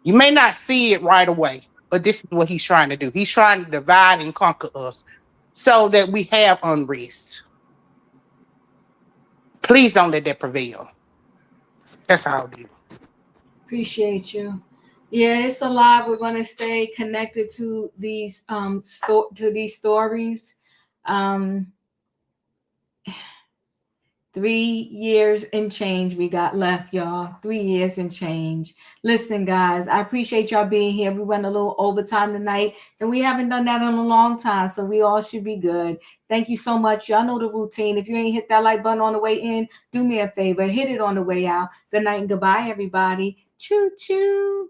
You may not see it right away, but this is what he's trying to do. He's trying to divide and conquer us so that we have unrest. Please don't let that prevail. That's all I do. Appreciate you. Yeah, it's a lot. We're gonna stay connected to these stories. 3 years and change we got left, y'all. 3 years and change. Listen, guys, I appreciate y'all being here. We went a little overtime tonight, and we haven't done that in a long time, so we all should be good. Thank you so much. Y'all know the routine. If you ain't hit that like button on the way in, do me a favor. Hit it on the way out. Good night and goodbye, everybody. Choo-choo.